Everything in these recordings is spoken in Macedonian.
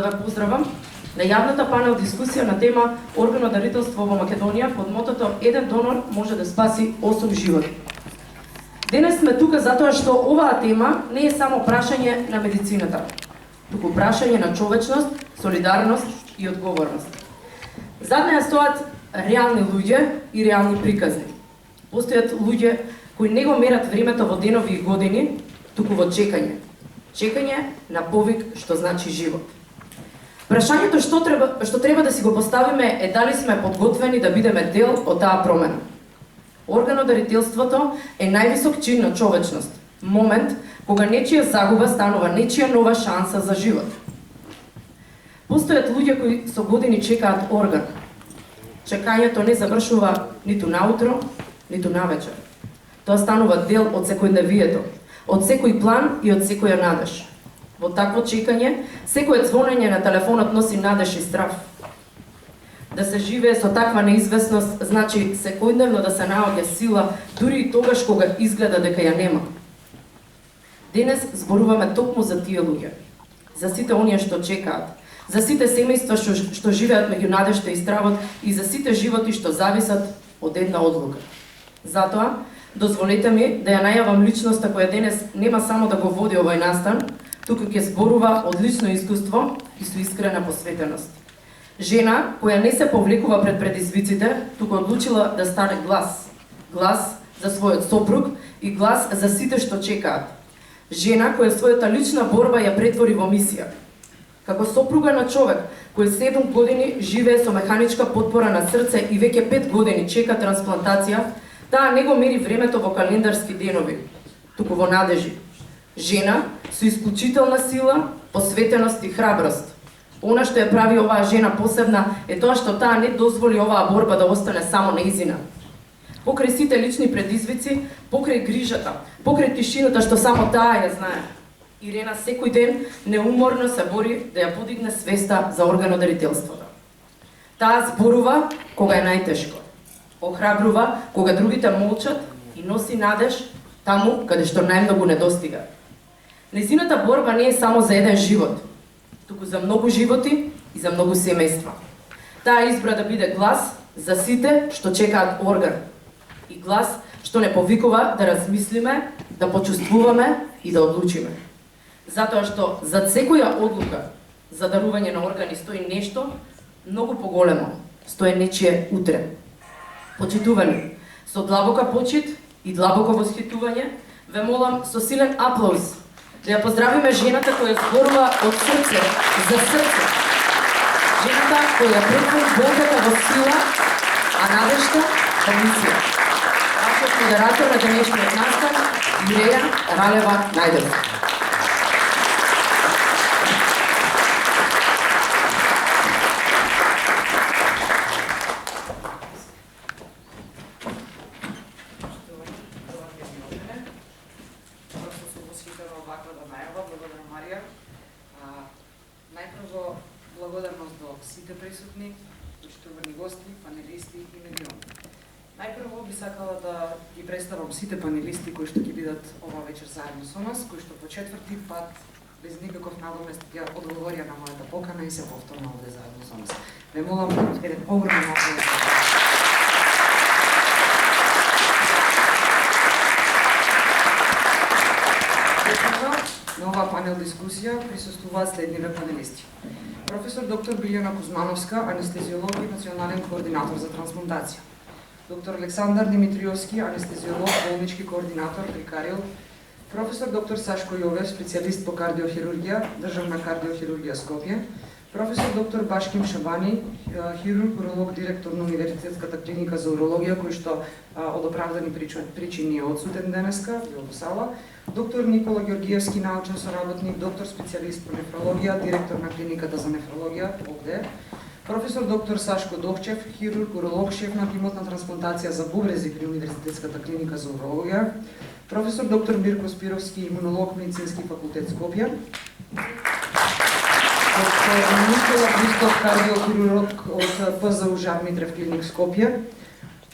Да поздравам на јавната панел дискусија на тема органодарителство во Македонија под мотото "Еден донор може да спаси 8 животи". Денес сме тука затоа што оваа тема не е само прашање на медицината, туку прашање на човечност, солидарност и одговорност. Зад неа стоат реални луѓе и реални приказни. Постојат луѓе кои не го мерат времето во денови и години, туку во чекање. Чекање на повик што значи живот. Прашањето што треба да си го поставиме е дали сме подготвени да бидеме дел од таа промена. Органодарителството е највисок чин на човечност, момент кога нечија загуба станува нечија нова шанса за живот. Постојат луѓе кои со години чекаат орган. Чекањето не завршува ниту наутро, ниту навечер. Тоа станува дел од секојдневието, од секој план и од секоја надеж. Во такво чекање, секое звонење на телефонот носи надеж и страв. Да се живее со таква неизвестност значи секојдневно да се наоѓа сила, дури и тогаш кога изгледа дека ја нема. Денес зборуваме токму за тие луѓе, за сите оние што чекаат, за сите семејства што живеат меѓу надежта и стравот и за сите животи што зависат од една одлука. Затоа, дозволете ми да ја најавам личноста која денес нема само да го води овој настан, туку ќе зборува од лично искуство и со искрена посветеност. Жена која не се повлекува пред предизвиците, туку одлучила да стане глас. Глас за својот сопруг и глас за сите што чекаат. Жена која својата лична борба ја претвори во мисија. Како сопруга на човек кој 7 години живее со механичка потпора на срце и веќе 5 години чека трансплантација, таа не го мери времето во календарски денови, туку во надежи. Жена со исклучителна сила, посветеност и храброст. Она што ја прави оваа жена посебна е тоа што таа не дозволи оваа борба да остане само неизина. Покрај сите лични предизвици, покрај грижата, покрај тишината што само таа ја знае, Ирена секој ден неуморно се бори да ја подигне свеста за органодарителството. Таа зборува кога е најтешко, охрабрува кога другите молчат и носи надеж таму каде што најмногу недостига. Нејзината борба не е само за еден живот, туку за многу животи и за многу семејства. Таа избра да биде глас за сите што чекаат орган и глас што не повикува да размислиме, да почувствуваме и да одлучиме. Затоа што зад секоја одлука за дарување на органи стои нешто многу поголемо, стои нечие утре. Почитувани, со длабока почит и длабоко восхитување, ве молам со силен аплауз да ја поздравиме жената која зборува од срце за срце. Жената која претвори болката во сила, а надежта во мисија. Вашиот модератор на денешниот настан, Миреја Ралева Најденова. Присутни, почитувани гости, панелисти и медиуми. Најпрво би сакала да ги представам сите панелисти кои што ќе бидат ова вечер заедно со нас, кои што по четврти пат без никаков надломест ја одговорија на мојата покана и се повторно овде заедно со нас. Ве молам еден огромен аплауз. На оваа панел дискусија присуствуваат следниве панелисти. Професор доктор Билјана Кузмановска, анестезиолог и национален координатор за трансплантација. Доктор Александар Димитриовски, анестезиолог, болнички координатор при Карил. Професор доктор Сашко Јовев, специјалист по кардиохирургија, државна кардиохирургија Скопје. Професор доктор Башким Шабани, хирург, уролог, директор на Универзитетската клиника за урологија, кој што од оправдани причини е одсутен денеска во сала. Доктор Никола Ѓоргиевски, научен соработник, доктор специјалист по нефрологија, директор на клиниката за нефрологија овде. Професор доктор Сашко Дохчев, хирург, уролог, шеф на тимот на трансплантација за бубрези при Универзитетската клиника за урологија. Професор доктор Мирко Спировски, имунолог, медицински факултет Скопје. Доктор Никола Христов, кардиохирург од ПЗУ Жар Митрев клиник Скопје.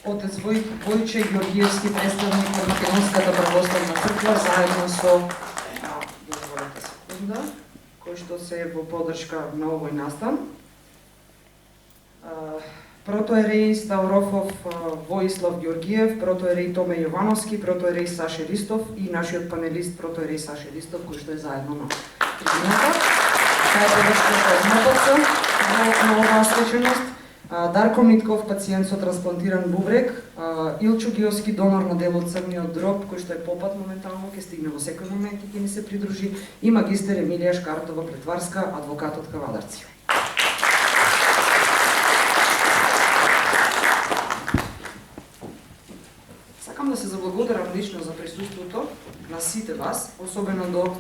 Отец Војче Ѓоргиевски, представник на Македонската православна црква, заедно со дозволете секунда, кој кои што се во поддршка на овој настан. Протоерей Ставрофов Воислав Георгиев, протоерей Томе Јовановски, протоерей Саше Ристов и нашиот панелист протоерей Саше Ристов, кој што е заедно на трибуната. Таа е поддршката од МПЦ на оваа свеченост. Дарко Митков, пациент со трансплантиран бубрек, Илчо Гиоски, донор на дел од црниот дроб, кој што е попат моментално, ќе стигне во секој момент и ќе ни се придружи, и магистер Емилија Шкартова Претварска, адвокат од Кавадарци. Сакам да се заблагодарам лично за присуството на сите вас, особено до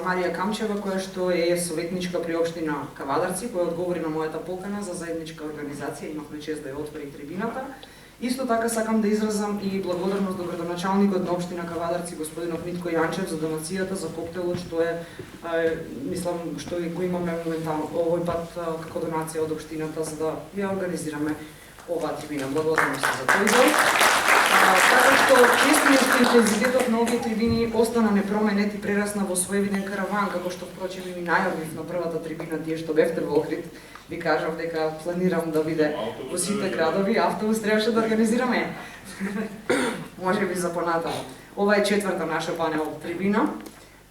Марија Камчева, која што е советничка при општина Кавадарци, која одговори на мојата покана за заедничка организација, имавме чест да ја отвори трибината. Исто така сакам да изразам и благодарност до градоначалникот на општина Кавадарци, господинов Митко Јанчев, за донацијата за коктелот, што е, мислам, што го имаме моментално овој пат како донација од општината, за да ја организираме оваа трибина. Благодарност за тој дел. Така што честиот интензитетот на овие трибини остана непроменет и прерасна во своевиден караван, како што впрочем и ми најавив на првата трибина, тие што бевте во Охрид, ви кажав дека планирам да биде во сите градови, автобус требаше да организираме. Може би за понатаму. Ова е четврта наша панел трибина,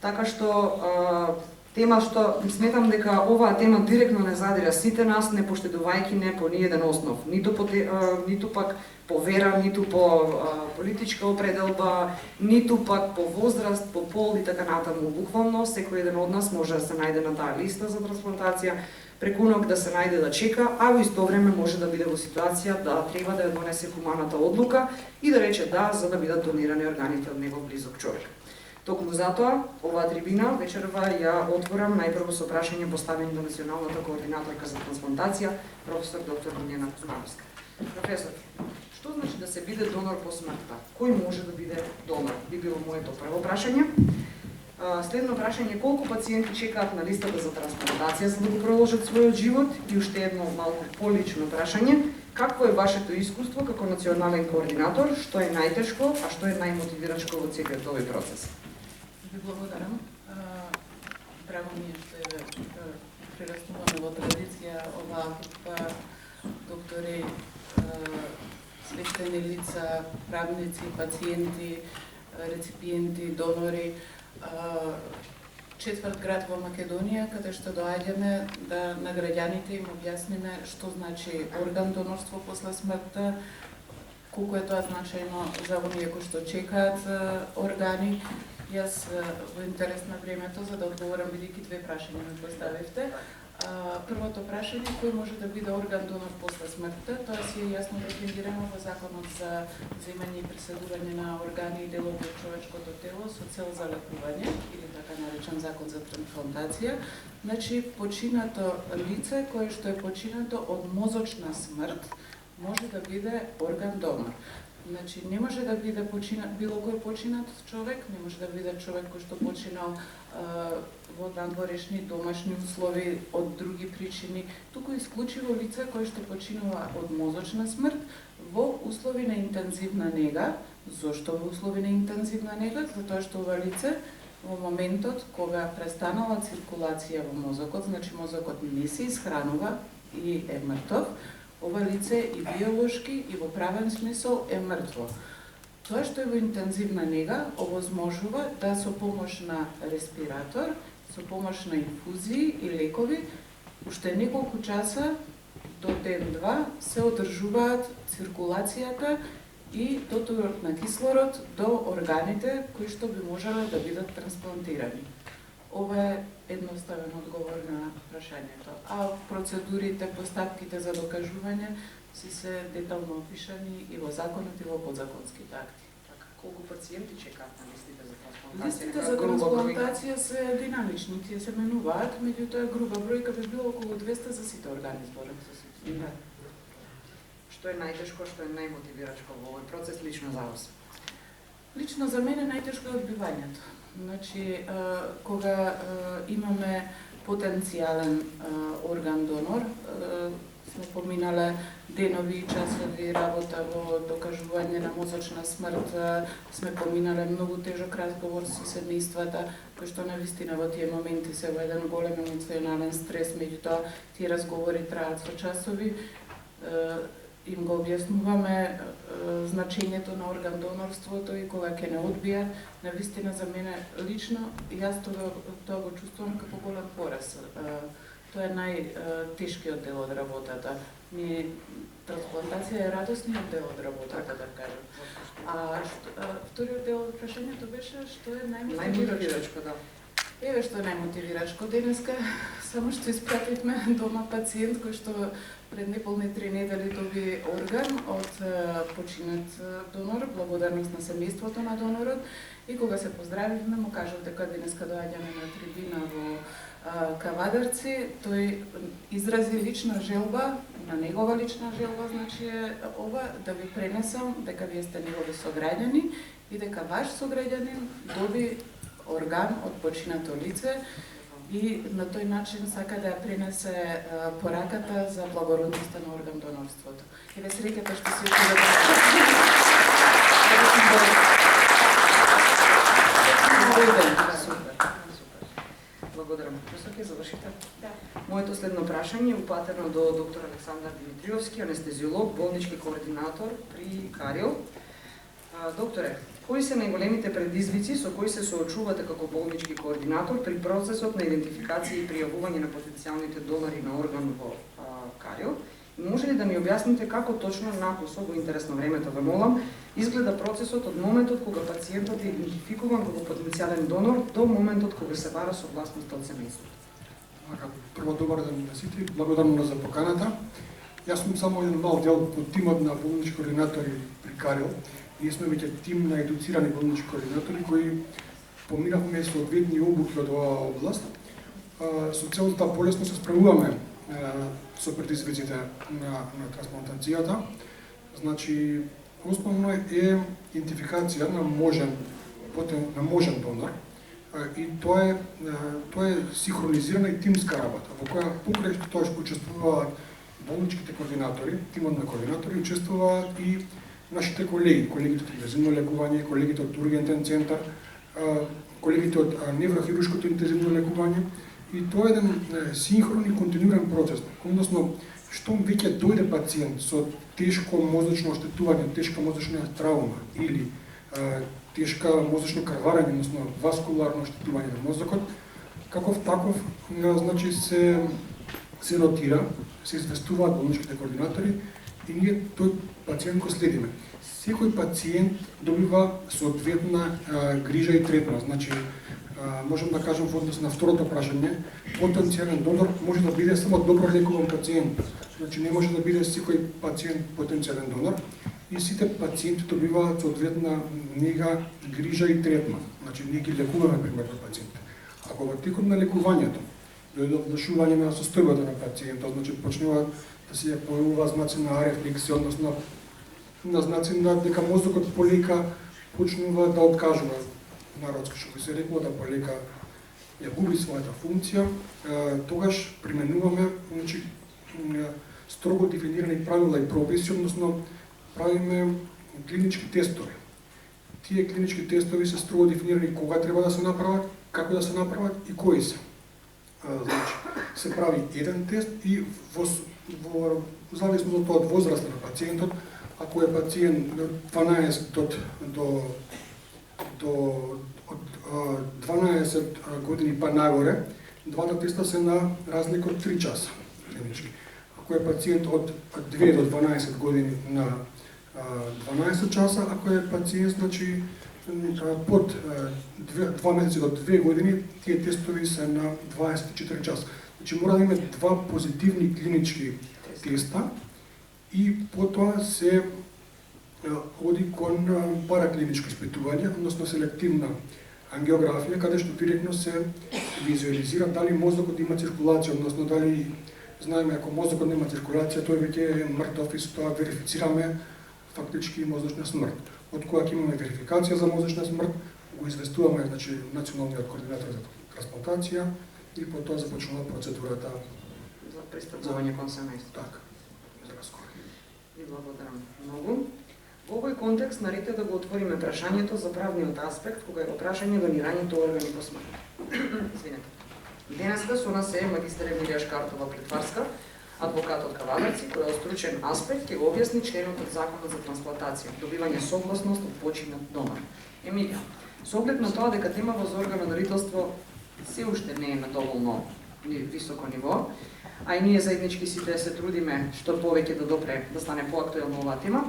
така што тема што сметам дека оваа тема директно не задира сите нас, не поштедувајќи не по ниеден основ, ниту пак по вера, ниту по политичка определба, ниту пак по возраст, по пол и така натаму. Буквално секој еден од нас може да се најде на таа листа за трансплантација, преку ног да се најде да чека, а во исто време може да биде во ситуација да треба да ја донесе хуманата одлука и да рече да за да бидат донирани органите од негов близок човек. Токму затоа, оваа трибина вечерва ја отворам најпрво со прашање поставени до националната координаторка за трансплантација, професор доктор Билјана Кузмановска. Професор, што значи да се биде донор по смртта? Кој може да биде донор? Би било моето прво прашање. Следно прашање, колку пациенти чекаат на листата за трансплантација за да го продолжат својот живот? И уште едно малку полично прашање, какво е вашето искуство како национален координатор, што е најтешко, а што е најмотивирачко во целиот овој процес? Ви благодарам. Драго ми е што прерастуваме во традиција оваа доктори, свештени лица, правници, пациенти, реципиенти, донори, четврт град во Македонија, каде што доаѓаме да на граѓаните им објасниме што значи орган донорство после смртта, колку е тоа значајно за оние кои што чекаат органи. Јас во интерес на времето, за да одговорам, бидејќи две прашања ме поставивте. Првото прашање, кој може да биде орган донор после смртта, тоа си е јасно дефинирано во Законот за земање и преседување на органи и делови од човечкото тело со цел за лекување, или така наречен Закон за трансплантација. Значи, починато лице кое што е починато од мозочна смрт може да биде орган донор. Значи, не може да биде било кој починат човек, не може да биде човек кој што починал во надворешни домашни услови од други причини, туку исклучиво лице кое што починува од мозочна смрт во услови на интензивна нега. Зошто во услови на интензивна нега? Затоа што ова лице во моментот кога престанала циркулација во мозокот, значи мозокот не се исхранува и е мртов, ова лице и биолошки и во правен смисол е мртво. Тоа што е во интензивна нега овозможува да со помош на респиратор, со помош на инфузии и лекови, уште неколку часа до ден-два се одржуваат циркулацијата и дотурот на кислород до органите кои што би можеле да бидат трансплантирани. Ова е едноставен одговор на прашањето. А процедурите, постапките за докажување се детално опишани и во законот и во подзаконските акти. Така, колку пациенти чекаат на листите за трансплантација? Листите за трансплантација се динамични, тие се менуваат, меѓутоа груба бројка би било околу 200 за сите органи, зборам со сите. Да. Што е најтешко, што е најмотивирачко во овој процес лично за вас? Лично за мене најтешко е одбивањето. Значи, кога имаме потенцијален орган донор, сме поминале денови и часови работа во докажување на мозочна смрт, сме поминале многу тежок разговор со семејствата, кој што навистина во тие моменти се во еден голем емоционален стрес, меѓутоа тие разговори траат со часови. Им го објаснуваме значењето на орган донорството и кога ќе не одбија, навистина за мене лично, јас тоа го чувствувам како голем пораз. Тоа е најтешкиот дел од работата. Трансплантација е радосниот дел од работата, да кажем. Вториот дел од прашањето беше што е најмотивирачко, да. Еве што е најмотивирачко. Денеска само што испративме дома пациент кој што пред неполни 3 недели доби орган од починет донор, благодарност на семејството на донорот, и кога се поздравивме му кажав дека денеска доаѓаме на трибина во Кавадарци, тој изрази лична желба, на негова лична желба, значи ова, да ви пренесам дека вие сте негови сограѓани и дека ваш сограѓанин доби орган од починато лице и на тој начин сака да ја пренесе пораката за благородноста на орган донорството. И ве среќата што се Благодарам. Професор, ќе завршите? Да. Моето следно прашање е упатено до доктор Александар Димитриовски, анестезиолог, болнички координатор при Карио. Докторе, кои се најголемите предизвици со кои се соочувате како болнички координатор при процесот на идентификација и пријавување на потенцијалните донори на орган во Карио? Може ли да ми објасните како точно, на особо интересно времето ве молам, изгледа процесот од моментот кога пациентот е идентификуван како потенцијален донор до моментот кога се бара согласноста од семејството? Прво, добар ден на сите, благодарам за поканата. Јас сум само еден мал дел од тимот на болнички координатори при Карио. Ние сме веќе тим на едуцирани болнички координатори кои поминавме соодветни обуки од оваа област со цел да полесно се справуваме со предизвиците на трансплантацијата. Значи, основно е идентификација на можен донор и тоа е синхронизирана и тимска работа, во која покрај тоа што учествуваат болничките координатори, тимот на координатори, учествуваат и нашите колегите од интензивно лекување, колегите од ургентен центар, колегите од неврохируршкото интензивно лекување. И тоа е еден синхрон и континуиран процес. Односно, штом веќе дојде пациент со тешко мозочно оштетување, тешка мозочна травма или тешка мозочно крварење, односно васкуларно оштетување на мозокот, каков таков, значи се нотира, се известуваат болничките координатори и ние тој пациент го следиме. Секој пациент добива соодветна грижа и третман. Значи, можам да кажам во однос на второто прашање, потенцијален донор може да биде само добро лекуван пациент. Значи, не може да биде секој пациент потенцијален донор и сите пациенти добиваат соодветна нега, грижа и третман. Значи, ние ги лекуваме примерно пациентите. Ако во текот на лекувањето дојде влошување на состојбата на пациентот, значи почнуваат да се појавуваат знаци на арефлексија, односно на знаци на дека мозокот полека почнува да откажува, народски што се рекува, да полека ја губи својата функција, тогаш применуваме, значи, строго дефинирани правила и прописи, односно правиме клинички тестови. Тие клинички тестови се строго дефинирани кога треба да се направат, како да се направат и кои се. Значи, се прави еден тест и во зависност од тоа од возраста на пациентот, ако е пациент од 12 до 12 години па нагоре, двата теста се на разлика од 3 часа клинички. Ако е пациент од 2 до 12 години на 12 часа, ако е пациент, значи, под 2 месеци до 2 години, тие тестови се на 24 часа. Значи, мора да има 2 позитивни клинички теста и потоа се оди кон параклиничко испитување, односно селективна ангиографија, каде што директно се визуализира дали мозокот има циркулација, односно дали знаеме ако мозокот нема циркулација, тој веќе е мртов и со тоа верифицираме фактички мозочна смрт. Од кога ќе имаме верификација за мозочна смрт, го известуваме, значи, националниот координатор за трансплантација и потоа започнува процедурата за пристапување кон семејство. Така. Ви благодарам многу. Во овој контекст нарите да го отвориме прашањето за правниот аспект кога е во прашање донирањето органи по смрт. Извинете. Денеска со нас е магистер Емилија Шкартова-Плетварска, адвокат од Кавадарци, која од стручен аспект ќе го објасни членот од Законот за трансплантација, добивање согласност од починат донор. Емилија, со оглед на тоа дека темава за органно дарителство се уште не е на доволно високо ниво, а и ние заеднички сите се трудиме што повеќе да допре да стане поактуелна оваа тема,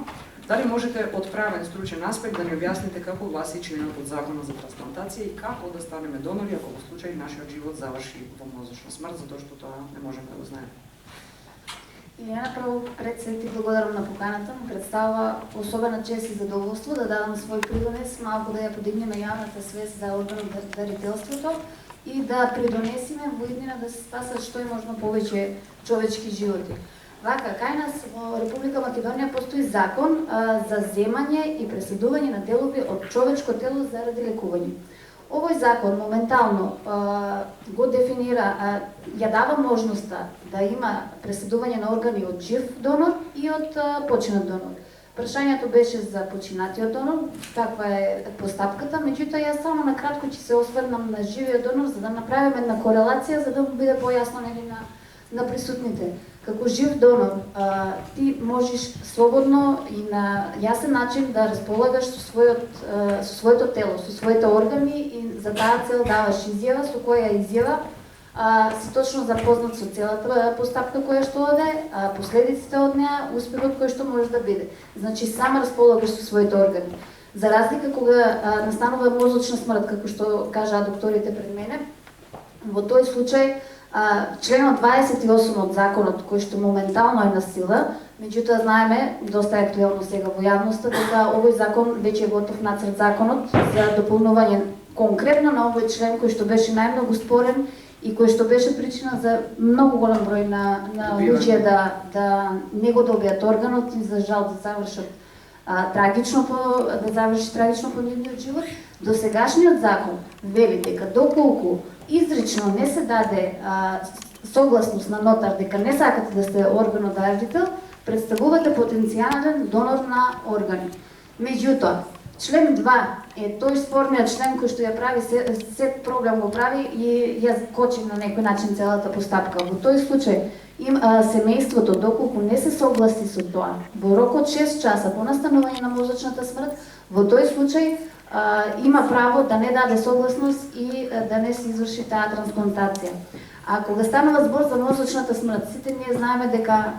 дали можете од правен стручен аспект да ни објасните како гласи членот од Законот за трансплантација и како да станеме донори ако во случај нашиот живот заврши во мозочна смрт, затоа што тоа не можеме да го знаеме. И ја направо пред се ти благодарам на поканата, ми представува особена чест и задоволство да дадам свој придонес, малку да ја подигнеме јавната свест за органно дарителството и да придонесиме во иднина да се спасат што е можно повеќе човечки животи. Вака, кај нас во Република Македонија постои закон за земање и преследување на делови од човечко тело заради лекување. Овој закон моментално го дефинира, ја дава можноста да има преследување на органи од жив донор и од починат донор. Прашањето беше за починатиот донор, таква е постапката, меѓутоа јас само накратко ќе се осврнам на живиот донор за да направиме една корелација за да биде појасно на присутните. Како жив донор, ти можеш слободно и на јасен начин да располагаш со своето тело, со своите органи и за таа цел даваш изјава, со која изјава си точно запознат со целата постапка која што оде, последиците од неа, успехот кој што може да биде. Значи, сам располагаш со своите органи. За разлика кога настанува мозочна смрт, како што кажаа докторите пред мене, во тој случај членот 28 од законот, кој што моментално е на сила, меѓутоа знаеме, доста е актуелно сега во јавноста, дека овој закон веќе е готов нацрт законот за дополнување конкретно на овој член кој што беше најмногу спорен и кој што беше причина за многу голем број на луѓе да не го добијат органот и за жал да завршат трагично по нивниот живот. Досегашниот закон вели дека доколку изрично не се даде согласност на нотар дека не сакате да сте органодарител, представувате потенцијален донор на органи. Меѓутоа, член 2 е тој спорниот член кој што ја прави се проблем го прави и ја кочи на некој начин целата постапка. Во тој случај семејството доколку не се согласи со тоа, во рок од 6 часа по настанување на мозочната смрт, во тој случај има право да не даде согласност и да не се изврши таа трансплантација. А кога станува збор за мозочната смрт, сите ние знаеме дека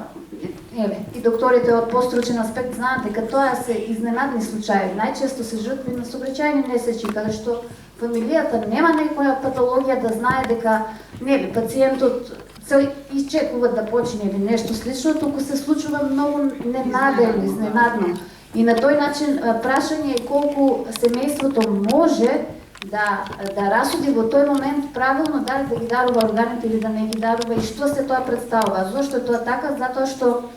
и докторите од постручен аспект знаат дека тоа се изненадни случаи. Најчесто се жртви на сообраќајни несреќи, каде што фамилијата нема некоја патологија да знае дека пациентот се изчекува да почине или нешто слично, туку се случува многу ненадено, изненадно. И на тој начин прашање е колку семејството може да расуди во тој момент правилно дали да ги дарува органите или да не ги дарува и што се тоа представува. Зошто е тоа така? Затоа што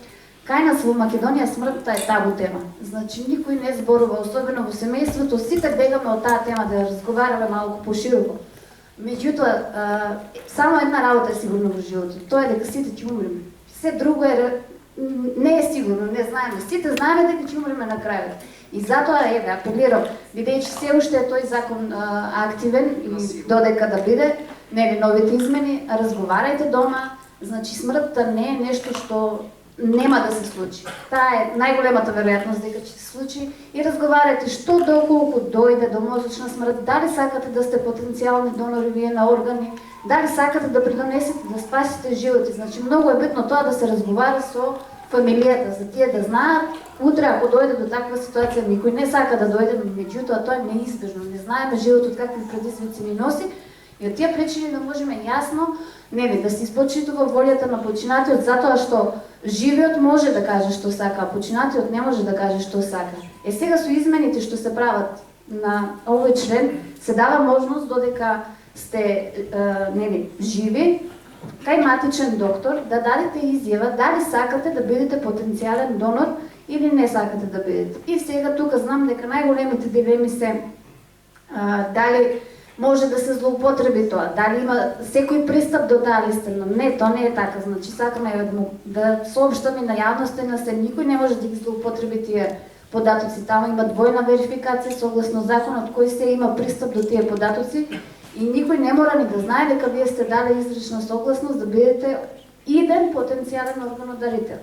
кај нас во Македонија смртта е табу тема. Значи никој не зборува, особено во семејството, сите бегаме од таа тема да разговараме малку пошироко. Меѓутоа, само една работа е сигурна во животот, тоа е дека сите ќе умреме. Се друго не е сигурно, не знаеме. Сите знаеме дека ќе умреме на крајот. И затоа апелирам, бидејќи се уште е тој закон активен и додека да биде, новите измени, разговарајте дома. Значи смртта не е нешто што нема да се случи. Таа е најголемата веројатност дека ќе се случи и разговарајте што доколку дојде до мозочна смрт, дали сакате да сте потенцијални донори вие на органи, дали сакате да придонесете да спасите животи. Значи многу е битно тоа да се разговара со фамилијата, за тие да знаат, утре ако дојде до таква ситуација, никој не сака да дојде, меѓутоа тоа е неизбежно. Не знаеме животот какви предизвици ни носи и од тие причини да можеме јасно да се испочитува волјата на починатиот, затоа што живиот може да каже што сака, а починатиот не може да каже што сака. Сега со измените што се прават на овој член, се дава можност додека сте живи, кај матичен доктор да дадете изјава дали сакате да бидете потенцијален донор или не сакате да бидете. И сега тука знам дека најголемите дилеми се дали може да се злоупотреби тоа. Дали има секој пристап до таа листа? Не, тоа не е така. Значи сакаме да соопштаме на јавноста и на се, никој не може да ги злоупотреби тие податоци. Тама има двојна верификација согласно законот кој се има пристап до тие податоци и никој не мора ни да знае дека вие сте дали изрична согласност да бидете иден потенцијален органодарител.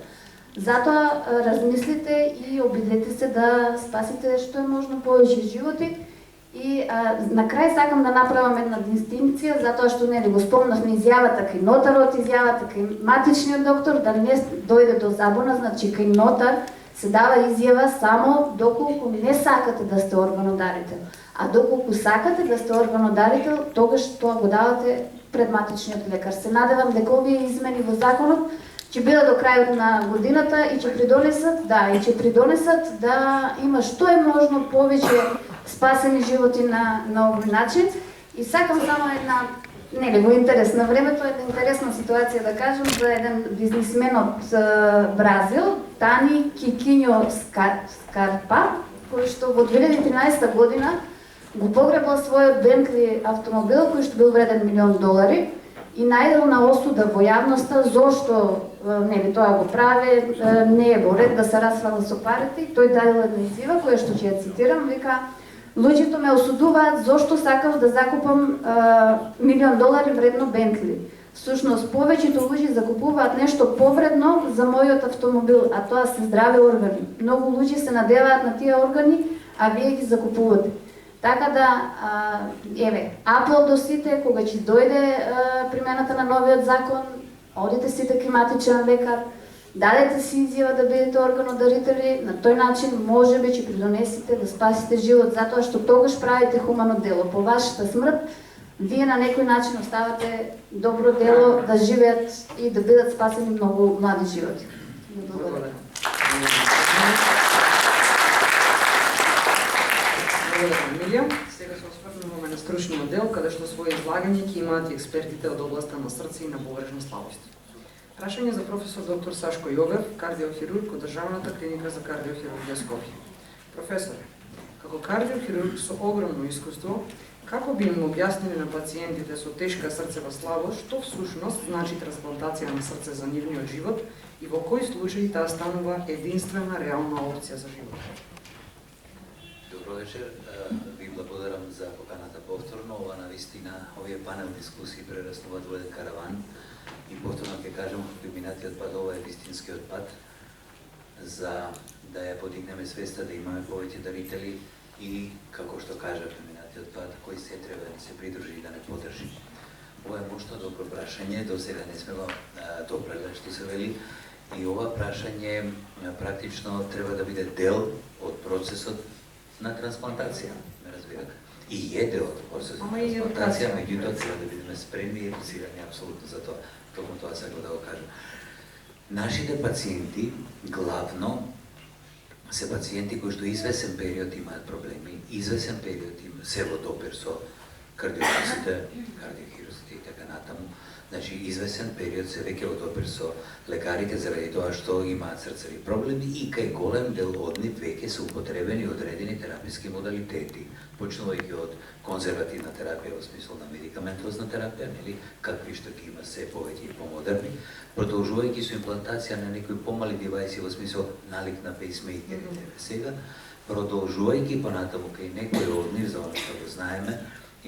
Затоа размислите и обидете се да спасите што е можно повеќе животи. И на крај сакам да направам една дистинкција, затоа што нели го спомнавме изјавата кај нотарот, изјавата кај матичниот доктор, да не дојде до забуна, значи кај нотар се дава изјава само доколку не сакате да сте органодарител. А доколку сакате да сте органодарител, тогаш тоа го давате пред матичниот лекар. Се надевам дека овие измени во законот ќе бидат до крајот на годината и ќе придонесат да има што е можно повеќе спасени животи на овој начин. И сакам само една, нели, во интерес на времето, една интересна ситуација да кажам за еден бизнисмен од Бразил, Тани Кикињо Скарпа, кој што во 2013 година го погребал својот Бентли автомобил кој што бил вреден $1 милиони и најдел на осуда во јавноста зошто нели тоа го прави, не е во ред да се расфала со парите. Тој дадел една изјава која што ќе ја цитирам, вика: луѓето ме осудуваат зошто сакав да закупам $1 милион вредно Бентли. Всушност, повеќето луѓе закупуваат нешто повредно за мојот автомобил, а тоа се здрави органи. Многу луѓе се надеваат на тие органи, а вие ги закупувате. Така да, еве, апел до сите, кога ќе дојде примената на новиот закон, одите сите кај матичен лекар, дадете си изјава да бидете органодарители, на тој начин можеби ќе придонесите да спасите живот, затоа што тогаш правите хумано дело. По вашата смрт, вие на некој начин оставате добро дело да живеат и да бидат спасени многу млади животи. Благодарам. Емилија, сега се осврнуваме на стручниот дел, каде што своје излагање ќе имаат и експертите од областа на срце и на бубрежна слабост. Прашање за професор доктор Сашко Јовев, кардиохирург од Државната клиника за кардиохирургија Скопје. Професоре, како кардиохирург со огромно искуство, како би им објаснили на пациентите со тешка срцева слабост што всушност значи трансплантација на срце за нивниот живот и во кои случаи таа станува единствена реална опција за живот? Добро вечер, ви благодарам за поканата повторно. Ова навистина, овие панел дискусии прераснуваат во еден караван и повторно ќе кажам, минатиот пат ова е вистинскиот пат за да ја подигнеме свеста, да имаме повеќе дарители и, како што кажав минатиот пат, кој се треба да се придружи и да не подржи. Ова е мощно добро прашање, до сега не сме го допреле, што се вели, и ова прашање практично треба да биде дел од процесот на трансплантација, ме разбирате. И е дел од процесот на трансплантација, меѓутоа треба да бидеме спремни и едуцирани апсолутно за тоа. Токму тоа сакам да го кажам. Нашите пациенти главно се пациенти кои што извесен период имаат проблеми, извесен период се во допир со кардиолозите, кардиохирурзите и така натаму. Значи, извесен период се веќе во допир со лекарите заради тоа што имаат срцеви проблеми и кај голем дел од нив веќе се употребени одредени тераписки модалитети, почнувајќи од конзервативна терапија во смисла на медикаментозна терапија, нели, какви што ги има се повеќе и помодерни, продолжувајќи со имплантација на некои помали девајси во смисла налик на пейсмейкерите. Сега, продолжувајќи понатаму кај некои од нив, за оно што го знаеме,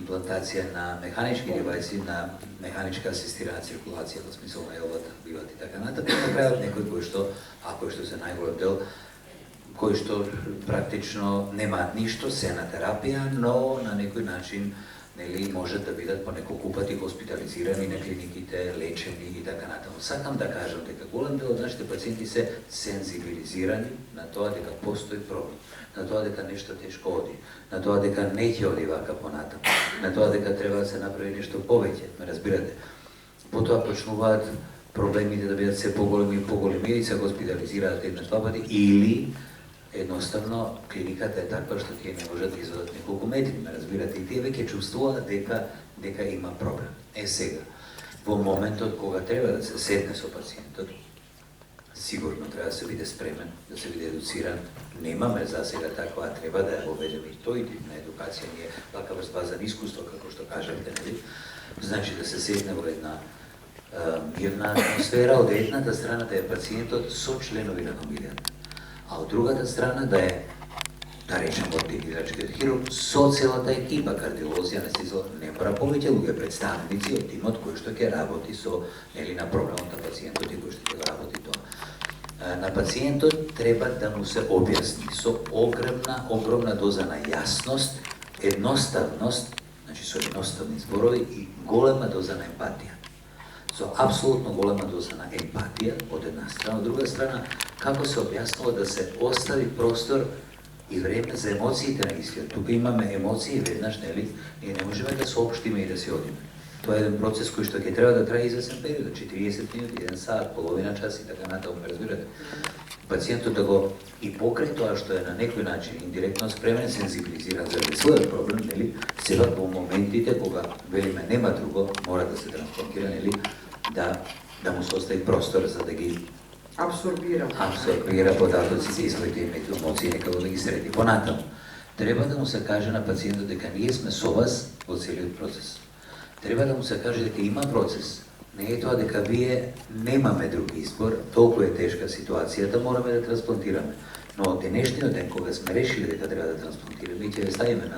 имплантација на механички девајси, на механичка асистирана циркулација во смисла на елвата, биват и така натаму, на крајот некои кои што, ако што се најголем дел, кои што практично немаат ништо, се на терапија, но на некој начин нели можат да бидат по неколку пати хоспитализирани на клиниките, лечени и така натаму. Сакам да кажам дека голем дел од нашите пациенти се сензибилизирани на тоа дека постои проблем, на тоа дека нешто тешко оди, на тоа дека не ќе оди вака понатаму, на тоа дека треба да се направи нешто повеќе, ме разбирате. Потоа почнуваат проблемите да бидат се поголеми и поголеми и се хоспитализираат една два пати или едноставно клиниката е таква што тие не можат да извадат неколку метри, ме разбирате, и тие веќе чувствуваат дека има проблем. Сега, во моментот кога треба да се седне со пациентот, сигурно треба да се биде спремен, да се биде едуциран. Немаме за сега таква, а треба да ја воведеме и тој тип на едукација. Ние вака врз база искуство, како што кажете, нели? Значи да се седне во една мирна атмосфера, од едната страна да е пациентот со членови на фамилијата, а од другата страна да е, да речем, ортопедичкиот хирург со целата екипа, кардиолози, анестезиолози, не мора повеќе луѓе, представници од тимот кој што ќе работи со, нели, на проблемот на пациентот и кој што ќе работи тоа. На пациентот треба да му се објасни со огромна доза на јасност, едноставност, значи со едноставни зборови и голема доза на емпатија. Со апсолутно голема доза на емпатија од една страна, од друга страна како се објаснува да се остави простор и време за емоциите на истиот. Тука имаме емоции веднаш, нели, ние не можеме да соопштиме и да си одиме. Тоа е еден процес кој што ќе треба да трае извесен период, 40 минути, 1 сат, половина час и така натаму, разбирате. Пациентот да го и покрај тоа што е на некој начин индиректно спремен, сензибилизиран за својот проблем, нели, сега во моментите кога велиме нема друго, мора да се трансплантира, нели, да му се остави простор за да ги абсорбира податоците и своите емоции некако да ги среди. Понатаму, треба да му се каже на пациентот дека ние сме со вас во целиот процес. Треба да му се каже дека има процес. Не е тоа дека вие немаме друг избор, толку е тешка ситуацијата, мораме да трансплантираме. Но од денешниот ден, кога сме решили дека треба да трансплантираме, и ќе ја ставиме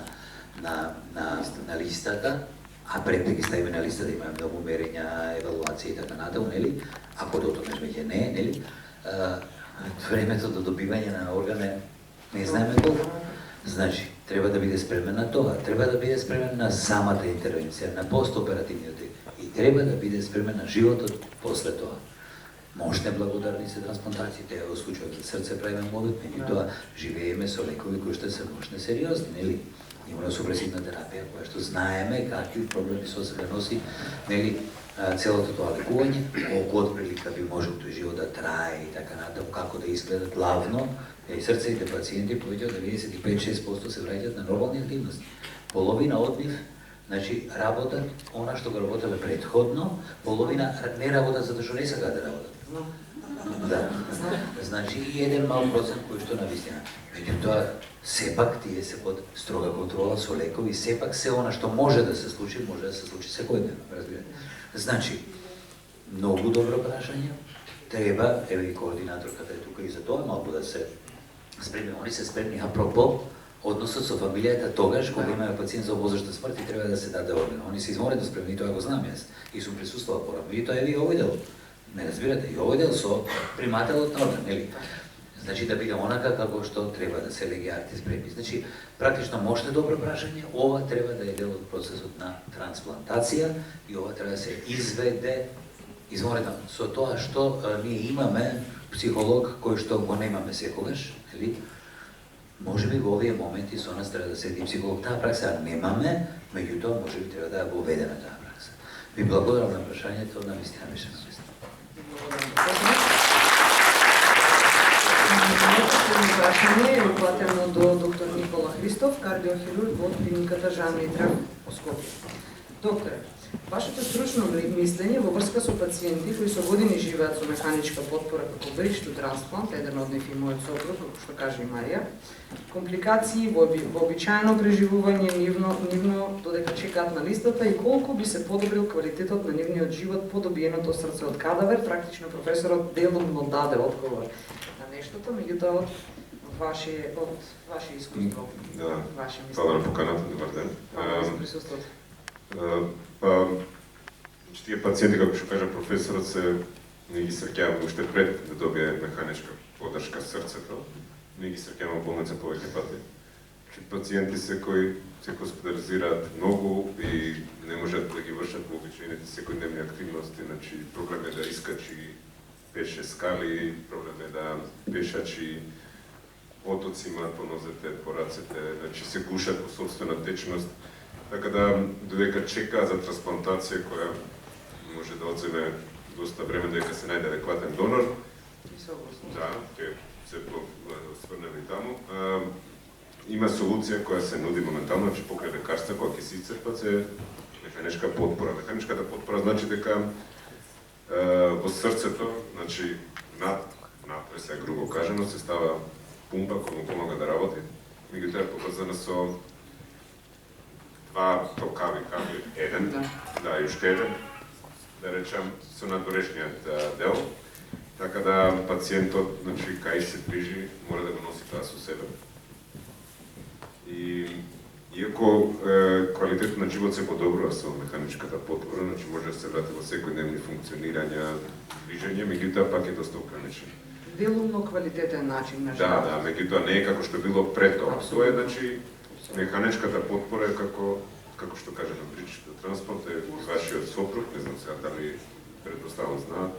на листата, а пред да ги ставиме на листата имаме многу мерења, евалуација и така натаму, нели? Ако дотогаш веќе не е, нели? Времето до добивање на орган не знаеме колку. Значи, треба да биде спремен на тоа, треба да биде спремен на самата интервенција, на постоперативниот и треба да биде спремен на животот после тоа. Мощне благодарни се трансплантациите, во случајот за срце правиме модут, меѓутоа живееме со лекови кои што се мощне сериозни, нели? Имуносупресивна терапија, која што знаеме какви проблеми со себе носи, нели, целото тоа лекување, колку отприлика би можел тој живот да трае и така натаму, како да изгледа главно, и срцевите пациенти повеќе од 95-6% се враќаат на нормални активности. Половина од нив, значи, работат она што го работеле претходно, половина не работат затоа што не сакаат да работат. Да. Значи и еден мал процент кој што навистина. Меѓутоа, сепак тие се под строга контрола со лекови, сепак се она што може да се случи секојдневно, разбирате. Значи, многу добро прашање, треба, еве и координаторката е тука и за тоа малку да се спремни, они се спремни апропо односот со фамилијата тогаш кога имаме пациент за возрашна смрт и треба да се даде орган. Они се изморено спремни, тоа го знам јас и сум присуствувал порано. И тоа е и овој дел. Не разбирате, и овој дел со примателот на орган, нели? Значи да биде онака како што треба да се легиарите спремни. Значи, практично моште добро прашање, ова треба да е дел од процесот на трансплантација и ова треба да се изведе изморено со тоа што ние имаме психолог кој што го немаме секогаш, нели? Можеби во овие моменти со нас треба да седи психолог. Таа пракса немаме, меѓутоа можеби треба да ја воведеме таа пракса. Ви благодарам на прашањето, навистина беше на место. Прашање е упатено до доктор Никола Христов, кардиохирург во клиниката Жан Митрев во Скопје. Докторе, вашето стручно мислење во врска со пациенти кои со години живеат со механичка потпора како бричту трансплант, еден од нив и мојот сопруг, како што каже и Марија, компликации во обичаено преживување нивно додека чекаат на листата и колку би се подобрил квалитетот на нивниот живот по добиеното срце од кадавер, практично професорот делумно даде одговор на нештото, меѓутоа од ваше искуство. Да, фала на поканата, добар ден. За присуството. Тие пациенти, како што кажа професорот, се не ги среќаваме уште пред да добие механичка поддршка срцето, не ги среќаваме во болница повеќе пати. Пациенти се кои се хоспитализираат многу и не можат да ги вршат во обичаените секојдневни активности, значи проблем е да искачи пеше скали, проблем е да пешачи отоци имаат по нозете, по рацете, значи се гушат во собствена течност. Така да, додека чека за трансплантација која може да одземе доста време дека се најде адекватен донор. Да, ќе се сврнеме и таму. Има солуција која се нуди моментално, значи покрај лекарства која ќе се исцрпат се механичка потпора. Механичката потпора значи дека во срцето, значи над тоа се грубо кажано, се става пумпа која му помага да работи. Меѓутоа е поврзана со два токави кабли, еден, да, и уште еден, да речам, со надворешниот дел, така да пациентот, значи, кај се движи, мора да го носи тоа со себе. И иако квалитетот на живот се подобрува со механичката потпора, значи може да се врати во секојдневни функционирања, движење, меѓутоа пак е доста ограничен. Делумно квалитетен начин на живот. Да, меѓутоа не е како што било пред тоа. Тоа е, значи, механичката потпора е како што кажа на бричката транспорт, е вашиот сопруг, не знам сега дали предпоставам знаат.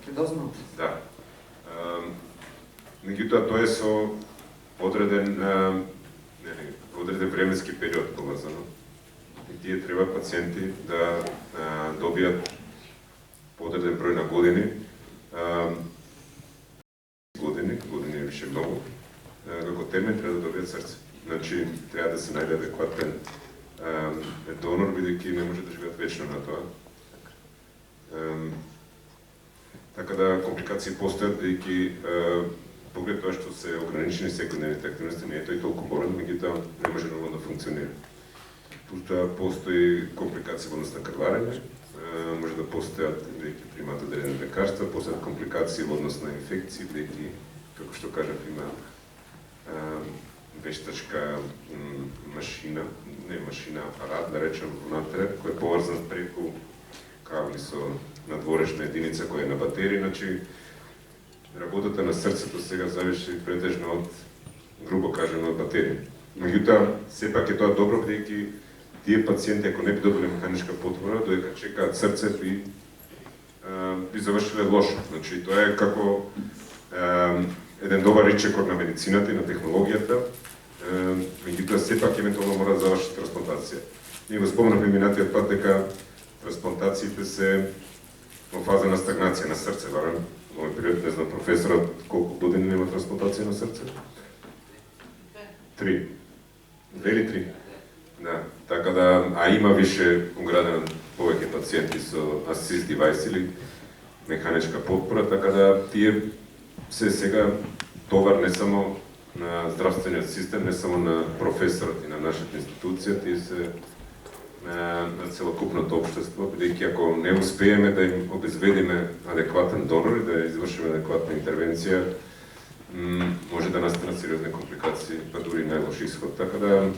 Ке дознам. Да. Меѓутоа тоа е со одреден временски период поврзано. И тие треба пациенти да добијат одреден број на години, години е више многу, како термин треба да добијат срце. Значи, треба да се најде адекватен донор, бидејќи не може да живеат вечно на тоа. Така да компликации постојат, бидејќи поглед тоа што се ограничени секојдневните активности, не е тој толку болен, меѓутоа не може нормално да функционира. Тука постои компликации во однос на крварење, може да постојат, бидејќи примаат одредени лекарства, постојат компликации во однос на инфекции, бидејќи, како што кажав, има вештачка машина, апарат, да речем, внатре, кој е поврзан преку кабли со надворешна единица која е на батерија, значи работата на срцето сега зависи претежно од, грубо кажено, од батерија. Меѓутоа, сепак е тоа добро, бидејќи тие пациенти, ако не би добили механичка потпора, додека чекаат срце, би завршиле лошо. Значи, тоа е како еден добар речекор на медицината и на технологијата, меѓутоа сепак евентуално мора да заврши трансплантација. Ние го спомнавме минатиот пат дека трансплантациите се во фаза на стагнација на срце, барем во овој период, не знам професорот колку години нема трансплантација на срце? 3. 2 или 3? Да, така да, а има више уградено повеќе пациенти со асист девајс или механичка потпора, така да тие се сега товар не само на здравствениот систем, не само на професорот и на нашата институција, тие се на целокупното општество, бидејќи ако не успееме да им обезведиме адекватен донор и да извршиме адекватна интервенција, може да настанат сериозни компликации, па дури најлош исход. Така да,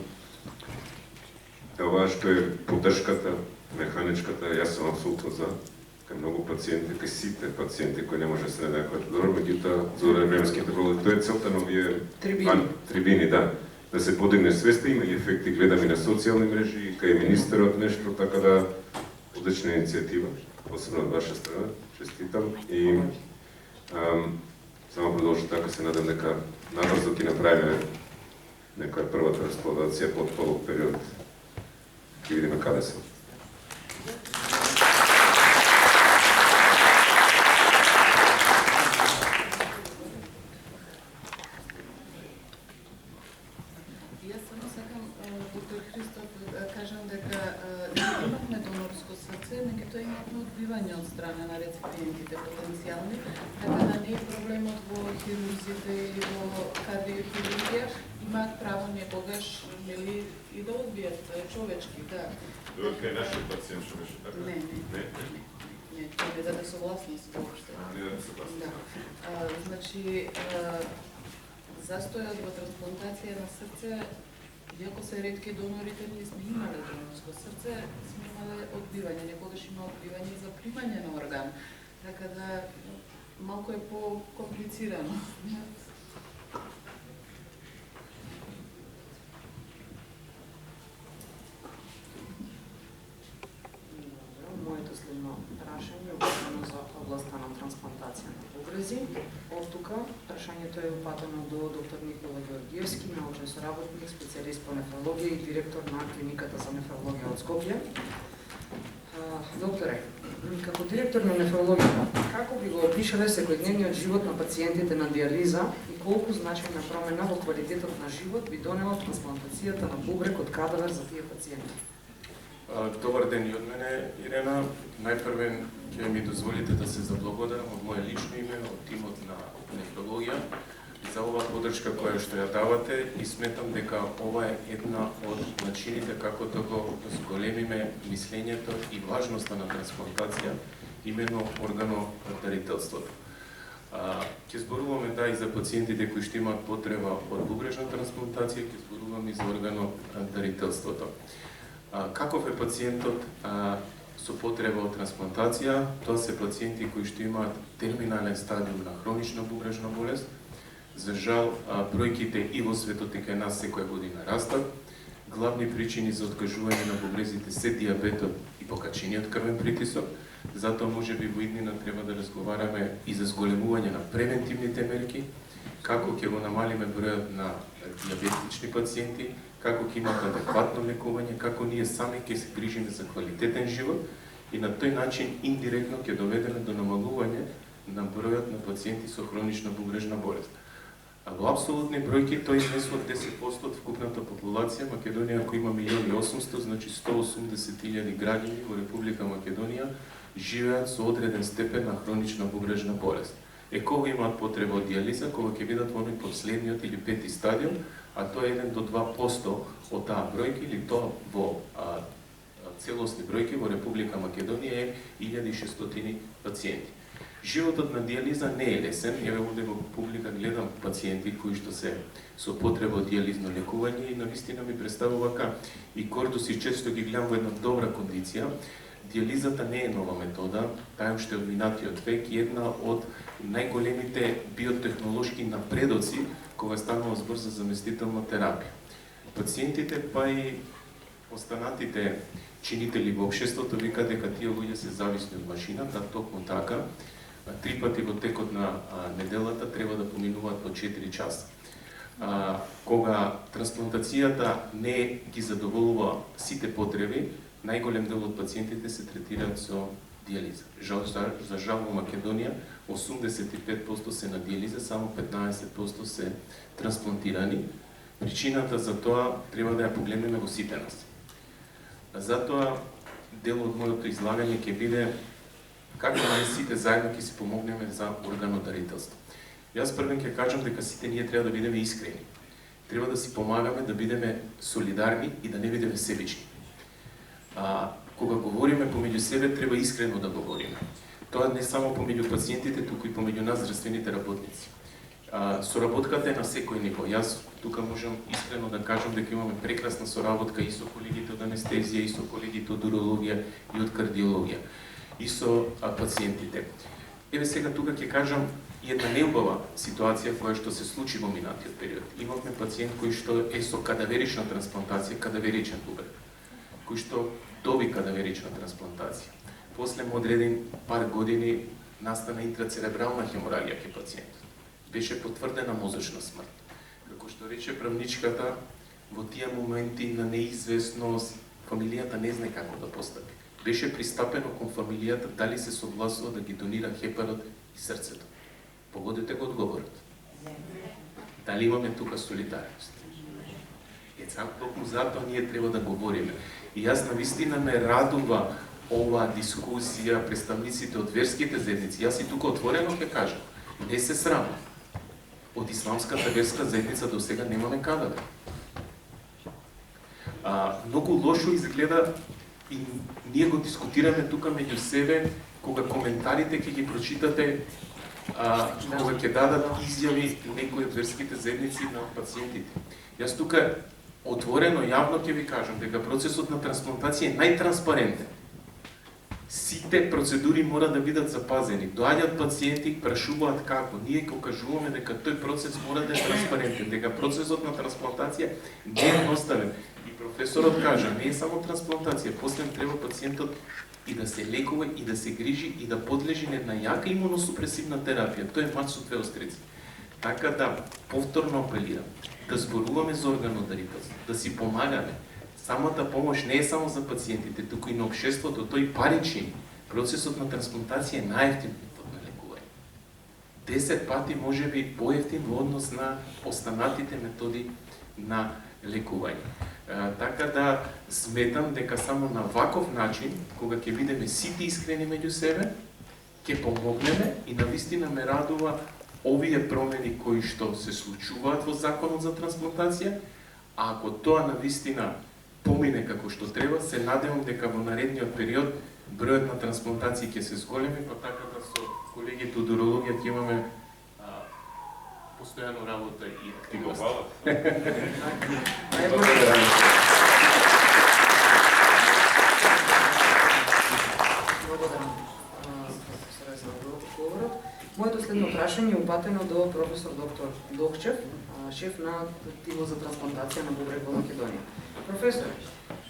ова што е поддршката, механичката, јас сум апсолутно за, кај многу пациенти, кај сите пациенти кои не може да се најде адекватен донор, меѓутоа за временски интервал, тоа е целта на овие трибини, да. Да се подигне свеста, има и ефекти, гледам и на социјални мрежи, и кај министерот нешто, така да одлична иницијатива, посебно од ваша страна, честитам и само продолжи така, се надам дека набрзо ќе направиме некоја прва трансплантација под подолг период, ќе видиме каде се. Од страна на реципиентите потенцијални, така да не е проблемот во хирурзите или во кардиохирургија, имаат право некогаш и да одбијат човечки, да. Додека е нашиот пациент што беше така? Не, тоа не даде согласност воопшто. Не даде согласност. Да. Значи, застојот во трансплантација на срце, иако се ретки донорите, ние сме имале донорско срце, сме имале одбивање, некогаш има одбивање за примање на орган, така да малку е по-комплицирано. Моето следно прашање е упатено за областа на трансплантација на бугрези. Од тука прашањето е упатено до доктор Никола Георгиевски, научен соработник, специјалист по нефрологија и директор на клиниката за нефрологија од Скопје. Докторе, како директор на нефрологија, како би го опишале секојдневниот живот на пациентите на диализа и колку значајна промена во квалитетот на живот би донела трансплантацијата на бубрек од кадавер за тие пациенти? Добар ден и од мене, Ирена. Најпрвен ќе ми дозволите да се заблагодарам од моје лично име, од тимот на за оваа подршка која што ја давате и сметам дека ова е една од начините како да го зголемиме мислењето и важноста на трансплантација, именно органодарителството. Ќе зборуваме и за пациентите кои што имаат потреба од бубрежна трансплантација, ќе зборуваме и за органодарителството. Каков е пациентот со потреба од трансплантација? Тоа се пациенти кои што имаат терминален стадиум на хронична бубрежна болест. За жал, бројките и во светот и кај нас секоја година растат. Главни причини за откажување на бубрезите се диабетот и покачениот крвен притисок. Затоа можеби во иднина треба да разговараме и за зголемување на превентивните мерки, како ќе го намалиме бројот на диабетични пациенти, како ќе имат адекватно лекување, како ние сами ќе се грижиме за квалитетен живот и на тој начин индиректно ќе доведеме до намалување на бројот на пациенти со хронична бубрежна болест. А во апсолутни бројки тој изнесува 10% од вкупната популација. Македонија, кој има 1.800.000, значи 180.000 граѓани во Република Македонија живеат со одреден степен на хронична бубрежна болест. Кога имаат потреба од диализа, кога ќе бидат во последниот или пети стадиум, а тоа е 1 до 2% од таа бројка, или тоа во целосни бројки во Република Македонија е 1600 пациенти. Животот на диализа не е лесен. Еве овде во публика гледам пациенти кои што се со потреба од диализно лекување и навистина ми представува вака и кортус и често ги гледам во една добра кондиција. Диализата не е нова метода, таа уште од минатиот век и една од најголемите биотехнолошки напредоци кога станува збор за заместителна терапија. Пациентите па и останатите чинители во општеството викаат дека тие луѓе се зависни од машината, токму така. 3 пати во текот на неделата треба да поминуваат по 4 часа. Кога трансплантацијата не ги задоволува сите потреби, најголем дел од пациентите се третираат со диализа. За жал во Македонија 85% се на диализа, само 15% се трансплантирани. Причината за тоа треба да ја погледнеме во сите нас. Затоа дел од моето излагање ќе биде како ние сите заедно ќе си помогнеме за органодарителство. Јас првен ќе кажам дека сите ние треба да бидеме искрени. Треба да си помагаме, да бидеме солидарни и да не бидеме себични. Кога говориме помеѓу себе, треба искрено да говориме. Тоа не само помеѓу пациентите, туку и помеѓу нас, здравствените работници. Соработката е на секој ниво. Јас тука можам искрено да кажам дека имаме прекрасна соработка и со колегите од анестезија, и со колегите од урологија, и од кардиологија, и со пациентите. Еве сега тука ќе кажам една неубава ситуација која што се случи во минатиот период. Имавме пациент кој што е со кадаверична трансплантација, кадаверичен бубрек, кој што доби кадаверична трансплантација. После одреден пар години настана интрацеребрална хеморагија кај пациентот. Беше потврдена мозочна смрт. Како што рече правничката, во тие моменти на неизвестност, фамилијата не знае како да постапи. Беше пристапено кон фамилијата дали се согласува да ги донира хепарот и срцето. Погодете го одговорот. Дали имаме тука солидарност? Токму затоа ние треба да говориме. И јас навистина ме радува оваа дискусија, представниците од верските заедници. Јас и тука отворено ќе кажам, не се срамам. Од исламската верска заедница до сега немаме кадаре. Многу лошо изгледа и ние го дискутираме тука меѓу себе, кога коментарите ќе ги прочитате, кога ќе дадат изјави некои од верските заедници на пациентите. Јас тука отворено, јавно ќе ви кажам дека процесот на трансплантација е најтранспарентен. Сите процедури мора да бидат запазени. Доаѓаат пациенти, прашуваат како. Ние го кажуваме дека тој процес мора да е транспарентен, дека процесот на трансплантација не е едноставен. И професорот кажа, не е само трансплантација, после треба пациентот и да се лекува, и да се грижи, и да подлежи на една јака имуносупресивна терапија. Тој е мач со две острици. Така да, повторно апелирам, да зборуваме за органодарителство, да си помагаме. Самата помош не е само за пациентите, туку и на општеството, тој паричен. Процесот на трансплантација е најевтин метод на лекување. 10 пати може би поевтин во однос на останатите методи на лекување. Така да сметам дека само на ваков начин, кога ќе бидеме сите искрени меѓу себе, ќе помогнеме и навистина ме радува овие промени кои што се случуваат во Законот за трансплантација, а ако тоа навистина помине како што треба, се надевам дека во наредниот период бројот на трансплантации ќе се зголеми, па така да со колегите од урологија ќе имаме постојано работа и активност. Благодарам, професоре, за одговорот. Моето следно прашање е упатено до професор доктор Докчев, шеф на тимот за трансплантација на бубрек во Македонија. Професор,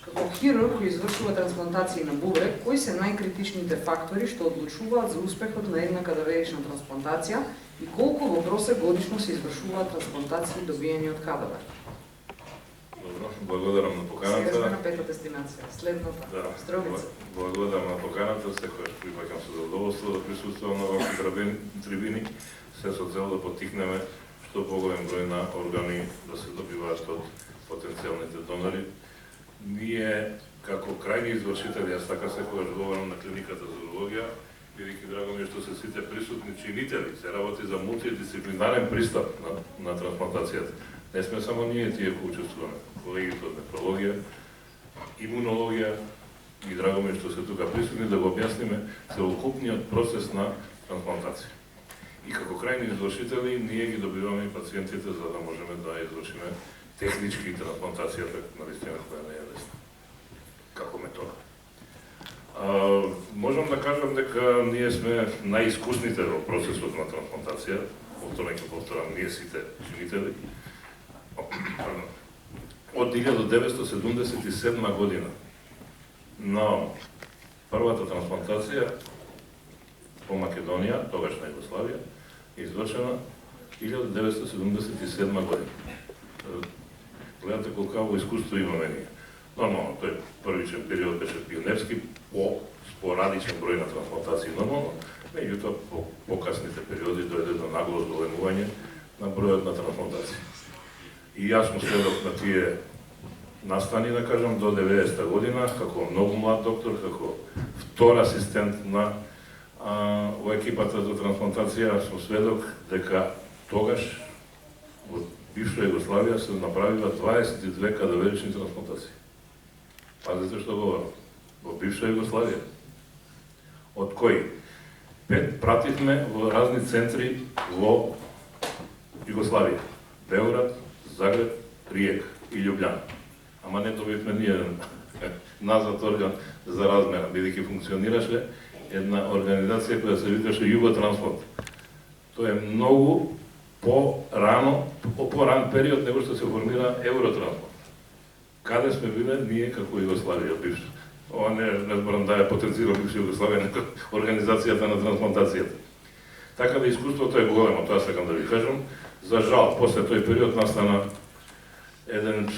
како хирург кој извршува трансплантации на бубрек, кои се најкритичните фактори што одлучуваат за успехот на една кадаверична трансплантација и колку во просек годишно се извршуваат трансплантации добиени од кадавер? Добро, благодарам на поканата. Сега сме на пета дестинација, следната, Стрелница. Благодарам на поканата, секојаш прифаќам со задоволство да присуствувам на овакви трибини, се со цел да поттикнеме што поголем број на органи да се добиваат од потенцијалните донори. Ние, како крајни извршители, јас така секогаш говорам на клиниката за урологија, бидејќи драго ми е што се сите присутни чинители, се работи за мултидисциплинарен пристап на трансплантацијата. Не сме само ние тие кои учествуваме, колегите од нефрологија, имунологија, и драго ми е што се тука присутни да го објасниме целокупниот процес на трансплантација. И како крајни извршители, ние ги добиваме и пациентите за да можеме да извршиме технички трансплантацијата на вистина која не е лесна. Како метода. Можам да кажам дека ние сме најискусните во процесот на трансплантација, повторам, ние сите чинители. Од 1977 година на првата трансплантација по Македонија, тогашна Југославија, извршена 1977 година. Гледате колко искуство имаме ние. Нормално, тој првичен период беше пионерски, по спорадичен број на трансплантации нормално, меѓутоа по покасните периоди дојде до нагло зголемување на бројот на трансплантации. И јас сум следок на тие настани, да кажам, до 90-та година, како многу млад доктор, како втор асистент на во екипата за трансплантација, сум сведок дека тогаш во бивша Југославија се направила 22 кадаверични трансплантации. Пазите што говорам. Во бивша Југославија. Од кои 5 пративме во разни центри во Југославија. Белград, Загреб, Риека и Љубљана. Ама не добивме ни еден назад орган за размера, бидејќи функционираше една организација која се викаше Југотрансплант. Тоа е многу по-ран период него што се формира Евротранспорт. Каде сме биле ние како Југославија бивша? Ова не зборам да ја потенцира бивша Југославија, neko организацијата на трансплантацијата. Така да искуството е големо, тоа сакам да ви кажам. За жал, после тој период настана еден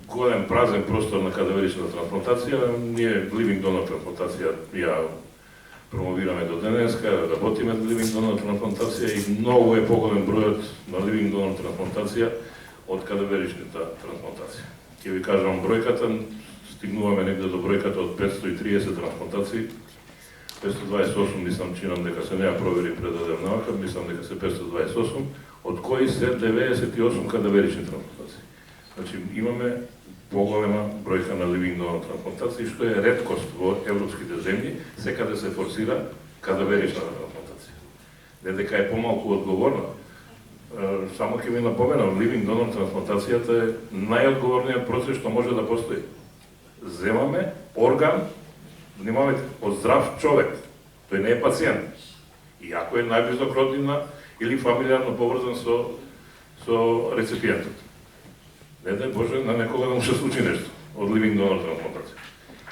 голем празен простор на кадаверична трансплантација. Ние living donor трансплантација ја промовираме до денеска, работиме living donor трансплантација и многу е поголем бројот на living donor трансплантација од кадаверичната трансплантација. Ќе ви кажам бројката, стигнуваме негде до бројката од 530 трансплантации. 528 мислам, чинам дека се не ја провери пред одем навака, мислам дека се 528, од кои се 98 кадаверични трансплантации. Значи имаме поголема бројка на living donor трансплантации, што е реткост во европските земји, секаде се форсира кадаверична трансплантација. Не дека е помалку одговорна, само ќе ви напоменам, living donor трансплантацијата е најодговорниот процес што може да постои. Земаме орган, внимавајте, од здрав човек, тој не е пациент. И ако е најблизок роднина или фамилиарно поврзан со реципиентот. Не дај Боже на некога да му се случи нешто од living donor трансплантација.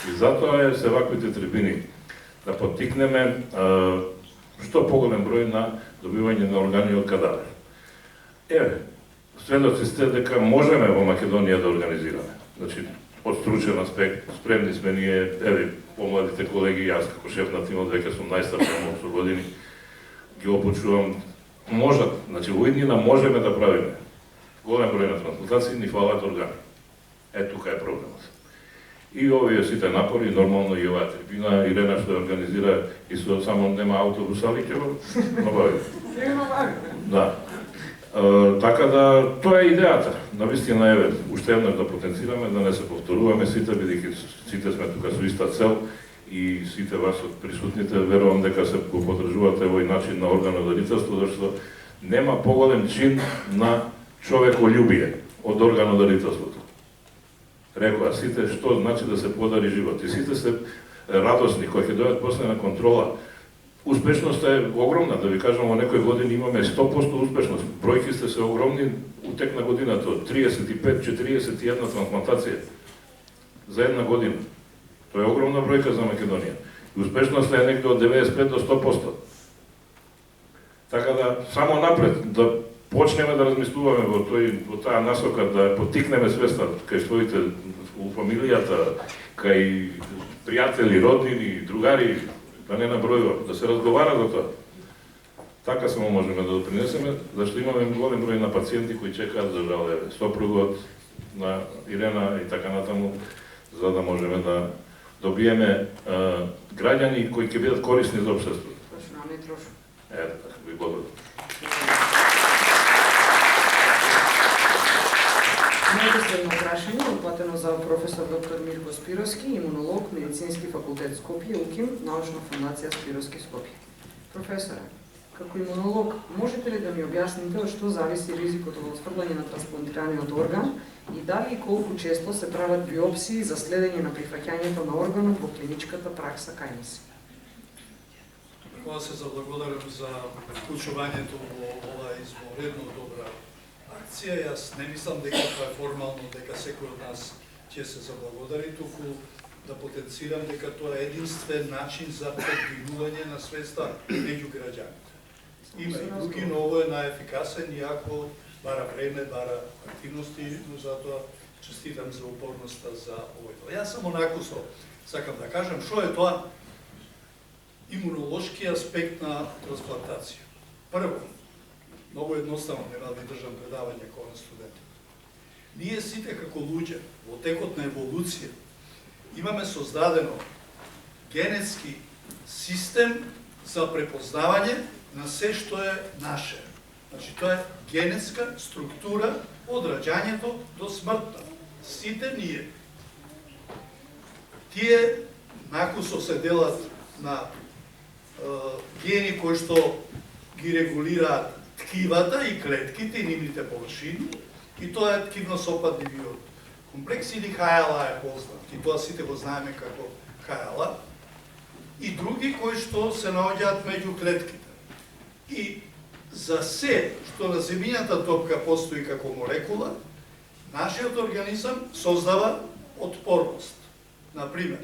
И затоа е се ваквите трибини да поттикнеме што поголем број на добивање на органи од кадавер. Сведоци сте дека можеме во Македонија да организираме. Значи, од стручен аспект, спремни сме ние, помладите колеги, јас како шеф на тимот, веќе сум најстар со години, ги опучувам, можат, значи во иднина можеме да правиме голем број на трансплантации, ни фалат органи. Тука е проблемот. И овие сите напори, нормално и оваа трибина, Ирена што организира и со само нема автобус, али ќе го набави. Ќе го набави. Да, Така да, тоа е идејата. Навистина еве, уште еднаш да потенцираме, да не се повторуваме сите, бидејќи сите сме тука со иста цел и сите вас од присутните верувам дека се го поддржувате овој начин на органодарителство, зашто нема поголем чин на човеколюбие од органодарителството. Рекоа сите што значи да се подари живот и сите се радосни кога ќе дојдат после на контрола. Успешноста е огромна, да ви кажам, во некои години имаме 100% успешност. Бројките се огромни у тек на годината, од 35-41 трансплантација за една година. Тоа е огромна бројка за Македонија. И успешноста е некаде од 95 до 100%. Така да, само напред, да почнеме да размислуваме во таа насока, да потикнеме свеста кај своите, у фамилијата, кај пријатели, роднини, другари, да не набројувам, да се разговара за тоа. Така само можеме да допринесеме, зашто имаме голем број на пациенти кои чекаат за жал, сопругот на Ирена и така натаму, за да можеме да добиеме граѓани кои ќе бидат корисни за општеството. Точно, не трошно. Така, ви благодарам. Најпоследно прашање упатено за професор доктор Мирко Спировски, имунолог, Медицински факултет Скопје, УКИМ, Научна фондација Спировски Скопје. Професоре, како имунолог, можете ли да ми објасните од што зависи ризикот од отфрлање на трансплантираниот орган и дали и колку често се прават биопсии за следење на прифаќањето на органот во клиничката пракса кај нас? Прво се заблагодарам за вклучувањето во оваа извонредно добра акција. Јас не мислам дека тоа е формално, дека секој од нас ќе се заблагодари, туку да потенцирам дека тоа е единствен начин за подигнување на свеста меѓу граѓаните. Има и други, но ово е најефикасен, иако бара време, бара активности, но затоа честитам за упорноста за овој. Јас само накусо сакам да кажам што е тоа имунолошки аспект на трансплантација. Прво, многу едноставно, нема да ви држам предавање кога на студенти. Ние сите како луѓе во текот на еволуција имаме создадено генетски систем за препознавање на се што е наше. Значи, тоа е генетска структура од раѓањето до смртта. Сите ние. Тие накусо се делат на гени кои што ги регулираат ткивата и клетките и нивните површини, и тоа е ткивно-сопадливиот комплекс или ХЛА е познат, и тоа сите го знаеме како ХЛА, и други кои што се наоѓаат меѓу клетките. И за се што на земјината топка постои како молекула, нашиот организам создава отпорност. Например,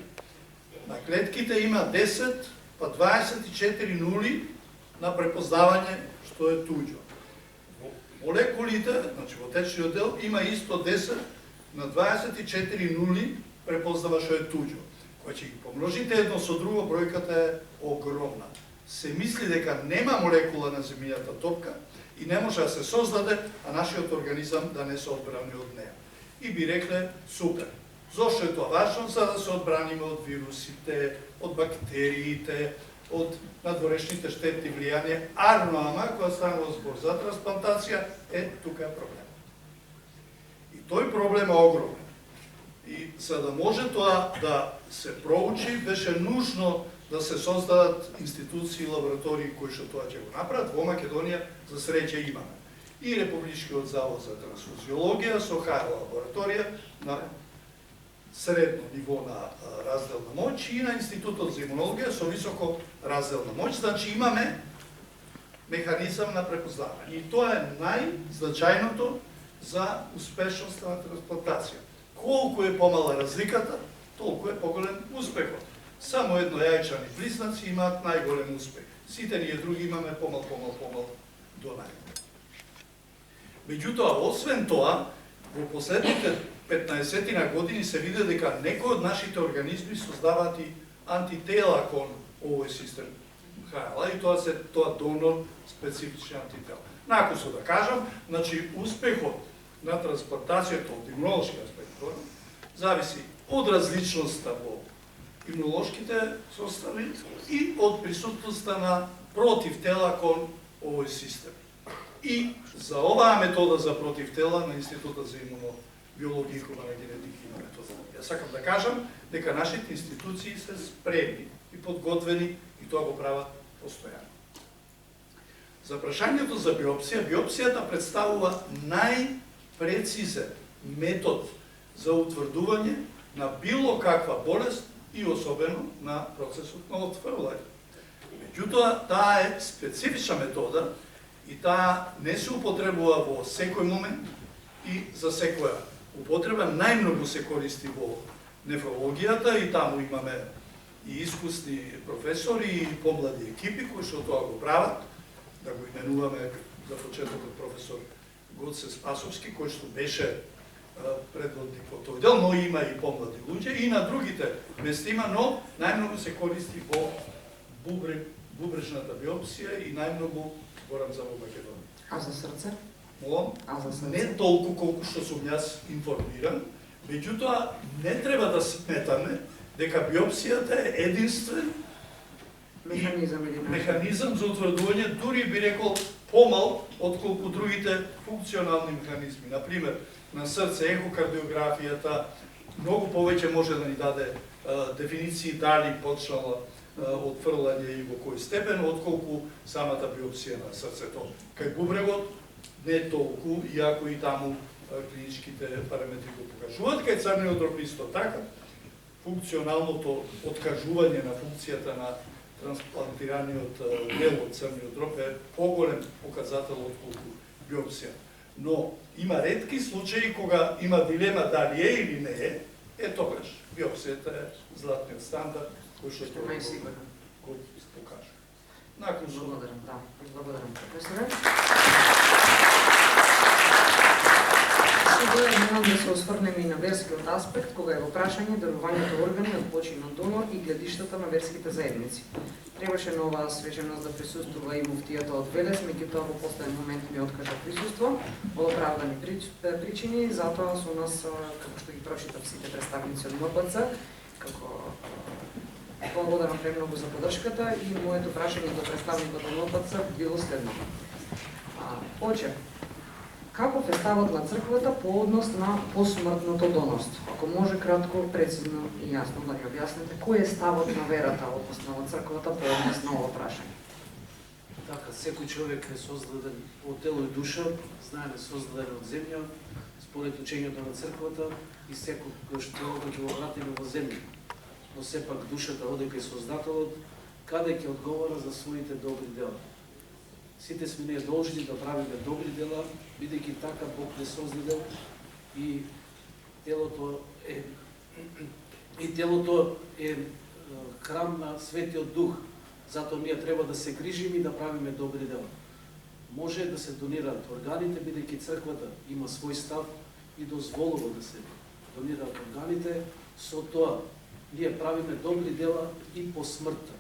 на клетките има 10 па 24 нули на препознавање што е туѓо. Во молекулите, значи во течниот дел, има исто 10 на 24 нули препознава што е туѓо. Кога ќе ги помножите едно со друго, бројката е огромна. Се мисли дека нема молекула на земјината топка и не може да се создаде, а нашиот организам да не се одбрани од неа. И би рекле, супер. Зошто е тоа важно? За да се одбраниме од вирусите, од бактериите, од надворешните штетни влијанија, ама кога станува збор за трансплантација, тука е проблем. И тој проблем е огромен. И за да може тоа да се проучи, беше нужно да се создадат институции и лаборатории кои што тоа ќе го направат. Во Македонија за среќа имаме. И Републичкиот завод за трансфузиологија со ХР лабораторија на средно ниво на разделна моќ и на Институтот за имунологија со високо разделна моќ. Значи имаме механизам на препознавање. И тоа е најзначајното за успешноста на трансплантација. Колку е помала разликата, толку е поголем успехот. Само едно јајчани близнаци имаат најголем успех. Сите ние други имаме помал до најголем. Меѓутоа, освен тоа, во последните 15 години се види дека некои од нашите организми создаваат и антитела кон овој систем ХЛА и тоа донор специфични антитела. Накусо да кажам, значи успехот на трансплантацијата од имунолошки аспект зависи од различноста во имунолошките состави и од присутноста на противтела кон овој систем. И за оваа метода за противтела на Институтот за имунобиологија и хумана генетика има методологија. Сакам да кажам дека нашите институции се спремни и подготвени и тоа го прават постојано. За прашањето за биопсија, биопсијата представува најпрецизен метод за утврдување на било каква болест и особено на процесот на отфрлање. Меѓутоа, таа е специфична метода и таа не се употребува во секој момент и за секоја употреба. Најмногу се користи во нефрологијата и таму имаме и искусни професори и помлади екипи кои што тоа го прават. Да го именуваме за почетокот професор Гоце Спасовски, кој што беше предводник во тој дел, но има и помлади луѓе и на другите места има, но најмногу се користи во бубрежната биопсија и најмногу зборам за во Македонија. А за срце? Молам? А за срце? Не толку колку што сум јас информиран, меѓутоа не треба да сметаме дека биопсијата е единствен механизам за утврдување, дури би рекол помал отколку другите функционални механизми. Например, на срце, ехокардиографијата многу повеќе може да ни даде дефиниции дали почнала отфрлање и во кој степен, отколку самата биопсија на срцето. Кај бубрегот не толку, иако и таму клиничките параметри го покажуваат. Кај црниот дроб исто така, функционалното откажување на функцијата на трансплантираниот дел од црниот дроб е поголем показател отколку биопсија. Но има ретки случаи кога има дилема дали е или не е, тогаш биопсијата е златниот стандард кој што тоа го покажа. Након што Благодарам, да. Благодарам, професоре. Сега немам да се осврнеме и на верскиот аспект, кога е во прашање дарувањето органи од починал донор и гледиштата на верските заедници. Требаше на оваа свеженост да присуствува и муфтијата од Велес, меѓутоа во последен момент ми откажа присуство од оправдани причини, затоа со нас, како што ги прочитав сите представници од МПЦ, како благодарам премногу за поддршката и моето прашање до представникот од МПЦ било следно. Оче, каков е ставот на црквата по однос на посмртното донорство? Ако може кратко, прецизно и јасно да ни објасните, кој е ставот на верата, односно на црквата по однос на ова прашање? Така, секој човек е создаден од тело и душа, знаеме создаден од земја, според учењето на црквата и секој што ќе го вратиме во земја. Но сепак душата оде кај Создателот, каде ќе одговара за своите добри дела. Сите сме ние должни да правиме добри дела, бидејќи така Бог не создадел и телото е храм на Светиот Дух. Затоа ние треба да се грижиме и да правиме добри дела. Може да се донираат органите, бидејќи црквата има свој став и дозволува да се донираат органите, со тоа ние правиме добри дела и по смртта.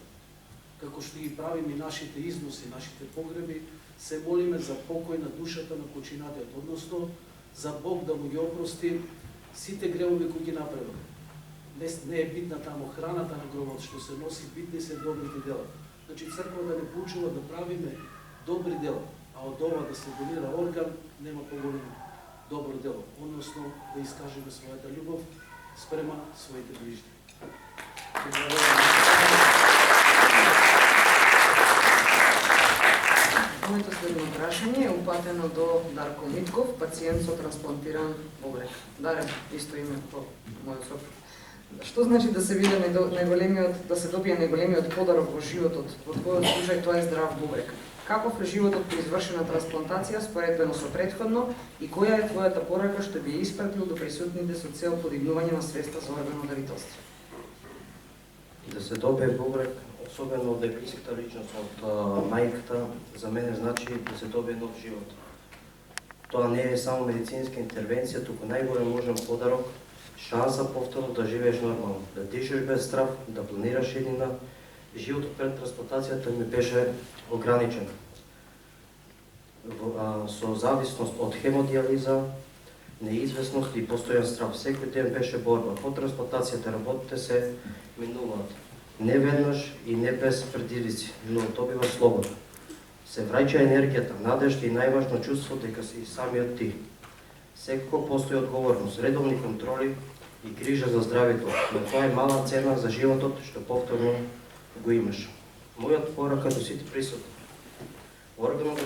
Како што ги правиме и нашите износи, нашите погреби, се молиме за покој на душата на починатиот, односно за Бог да му ги опрости сите гревови кои ги направил. Не е битна таму храната на гробот што се носи, битни се добрите дела. Значи црквата не поучува да правиме добри дела, а од ова да се донира орган нема поголемо добро дело, односно да искажеме својата љубов спрема своите ближни. Моето следно прашање е упатено до Дарко Митков, пациент со трансплантиран бубрек. Даре, исто име по мојот сопруг. Што значи да се биде да се добие најголемиот подарок во животот? Во твојот случај тоа е здрав бубрек. Каков е животот при извршена трансплантација споредбено со претходно и која е твојата порака што би испратил до присутните со цел подигнување на свеста за органодарителство? Да се добие бубрек, особено од дебелската личност, од мајката, за мене значи да се добие нов живот. Тоа не е само медицинска интервенција, туку најголем можен подарок, шанса повторно да живееш нормално, да дишеш без страв, да планираш еднина. Животот пред трансплантацијата ми беше ограничен. Со зависност од хемодиализа, неизвестност и постојан страв. Секој ден беше борба. По трансплантацијата работите се минуваат. Не веднаш и не без предизвици, но добива слобода. се враќа енергијата, надежда и најважно чувство дека си самиот ти. Секако постои одговорност, редовни контроли и грижа за здравето, но тоа е мала цена за животот што повторно го имаш. Мојот порака до сите присутни. Органот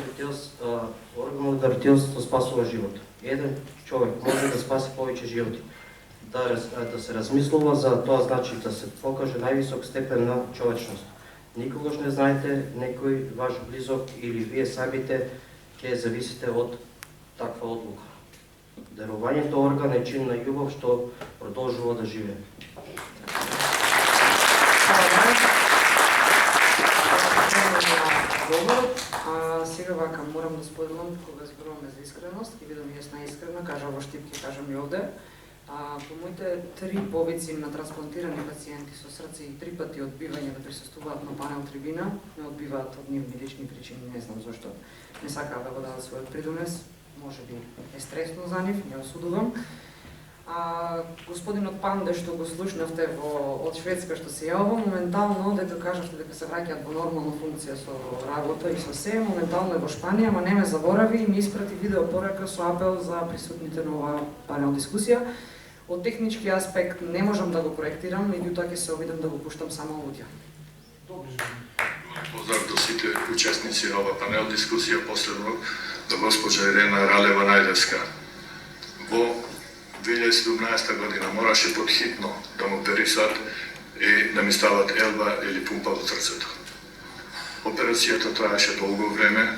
дарителство спасува живот. Еден човек може да спаси повеќе животи. Да се размислува за тоа значи да се покаже највисок степен на човечност. Никогаш не знаете некој ваш близок или вие самите ќе зависите од таква одлука. Дарувањето орган е чин на љубов што продолжува да живее. Сега вака морам да споделам кога зборуваме за искреност, ќе бидам јасна и искрена, кажа во Штип, ќе кажам и овде. По моите 3 повици на трансплантирани пациенти со срце и 3 пати одбивање да присуствуваат на панел трибина, не одбиваат од нивни лични причини, не знам зашто. Не сакаат да го дадат својот придонес, може би е стресно за нив, не осудувам. Господинот Панде што го слушнавте од Шведска што се јавува, моментално дека кажавте дека се враќаат во нормална функција со работа и со се, моментално е во Шпанија, ама не ме заборави и ми испрати видео порака со апел за присутните на оваа панел дискусија. Од технички аспект не можам да го проектирам, меѓутоа ќе се обидам да го пуштам само аудио. Поздрав до сите учесници на оваа панел дискусија, последно до госпоđа Ирена Ралева-Најдевска. Во 2017 година мораше подхитно да му оперисат и да ми стават елба или пумпа во срцето. Операцијата траеше долго време.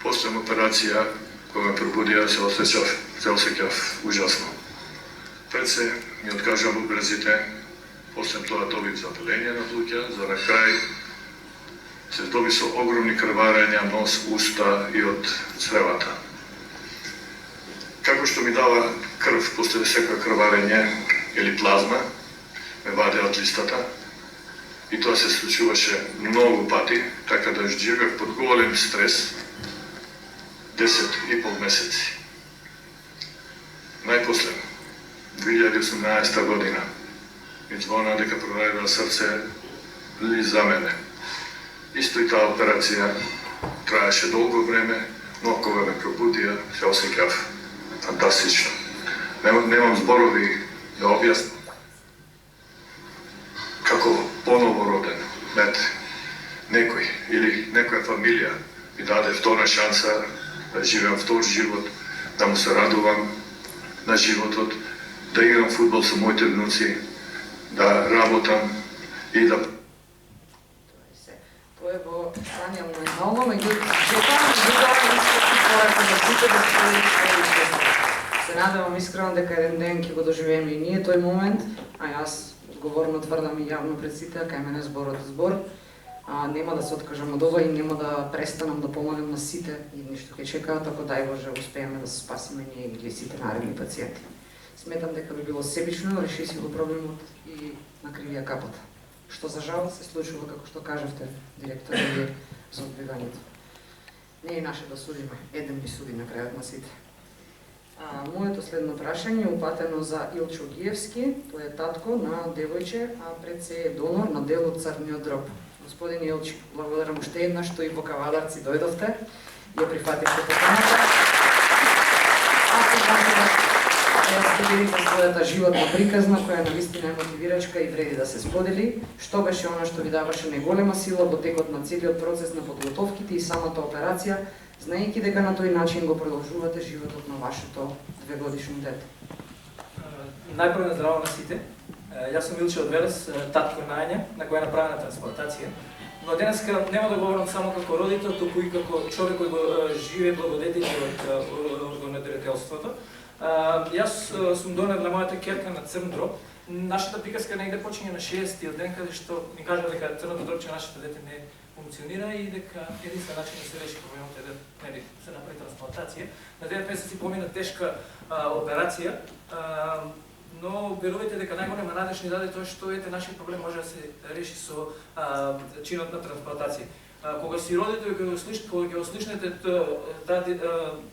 После операција, кога ме пробудија, се осеќав ужасно. Пред се ми откажа бубрезите, после тоа добив запаление на плуќа, за на крај се доби со огромни крварења, нос, уста и од цревата. Како што ми дава крв после секој крварење или плазма, ме вадеа од листата и тоа се случуваше многу пати, така да живеев под голем стрес 10,5 месеци. Најпосле, 2018 година, ми звона дека пронајдоа срце близ за мене. Исто и таа операција траеше долго време, но кога ме пробудија, се осеќав фантастично. Немам зборови да објаснам. Како поново роден, некој или некоја фамилија ми даде втора шанса да живеам втор живот, да му се радувам на животот, да играм фудбал со моите внуци, да работам и да... Тоа е во Шпанија моментално, меѓутоа се надевам искрено дека еден ден ќе го доживееме и ние тој момент, а јас одговорно тврдам и јавно пред сите, кај мене зборот е збор. Нема да се откажам од ова и нема да престанам да помагам на сите едни што ќе чекаат, ако дај Боже успееме да се спасиме ние или сите наредни пациенти. Сметам дека би било себично, реши си го проблемот и на кривија капата. Што за жал се случува, како што кажавте, директор, за одбивањето. Не е наше да судиме, еден ни суди на крајот на сите. Моето следно прашање е упатено за Илчо Гиевски, тој е татко на девојче, а пред се е донор на дел од црниот дроб. Господин Илчо, благодарам уште еднаш што и во Кавадарци дојдовте, ја прифативте поканата. Сте видите својата животна приказна, која навистина е мотивирачка и вреди да се сподели. Што беше она што ви даваше најголема сила во текот на целиот процес на подготовките и самата операција, знаејќи дека на тој начин го продолжувате животот на вашето 2-годишно дете? Најпрво здраво на сите. Јас сум Илчо од Велес, татко на Ања, на која е направена трансплантација. Но денеска нема да говорам само како родител, туку и како човек кој го живее благодетите од органодарителството. Јас сум донор на мојата ќерка на црн дроб. Нашата приказка негде почиња на 60-тиот ден, каде што ми кажа дека црното дробче на нашето дете не функционира и дека единствен начин да се реши проблемот е да се направи трансплантација. На 9 месеци помина тешка операција, но верувате дека најголема надеж ни даде тоа што нашиот проблем може да се реши со чинот на трансплантација. Кога си родител и кога ќе го слушнете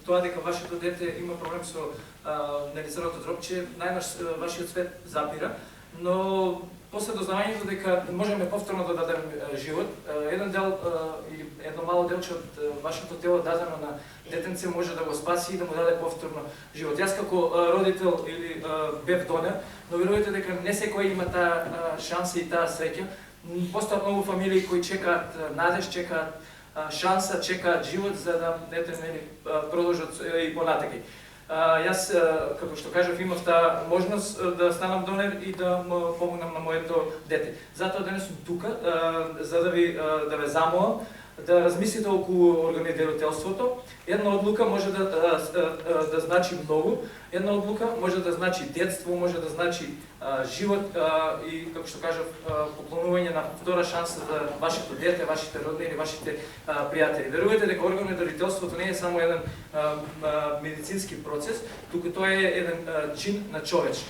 тоа дека вашето дете има проблем со црното дробче, најнаш вашиот свет запира, но после дознавањето дека можеме повторно да дадеме живот, еден дел или едно мало делче од вашето тело дадено на детенце може да го спаси и да му даде повторно живот. Јас како родител или бев донор, но верувате дека не секој има таа шанса и таа среќа. Постојат многу фамилии кои чекаат надеж, чекаат шанса, чекаат живот за да продолжат и понатаки. Јас, како што кажав, имав таа можност да станам донор и да му помогнам на моето дете. Затоа денес сум тука, за да ве замолам да размислите околу органидарителството. Една одлука може да значи многу, една одлука може да значи детство, може да значи живот и, како што кажав, поклонување на втора шанса за вашето дете, вашите роднини, вашите пријатели. Верувате дека органидарителството не е само еден медицински процес, туку тоа е еден чин на човече.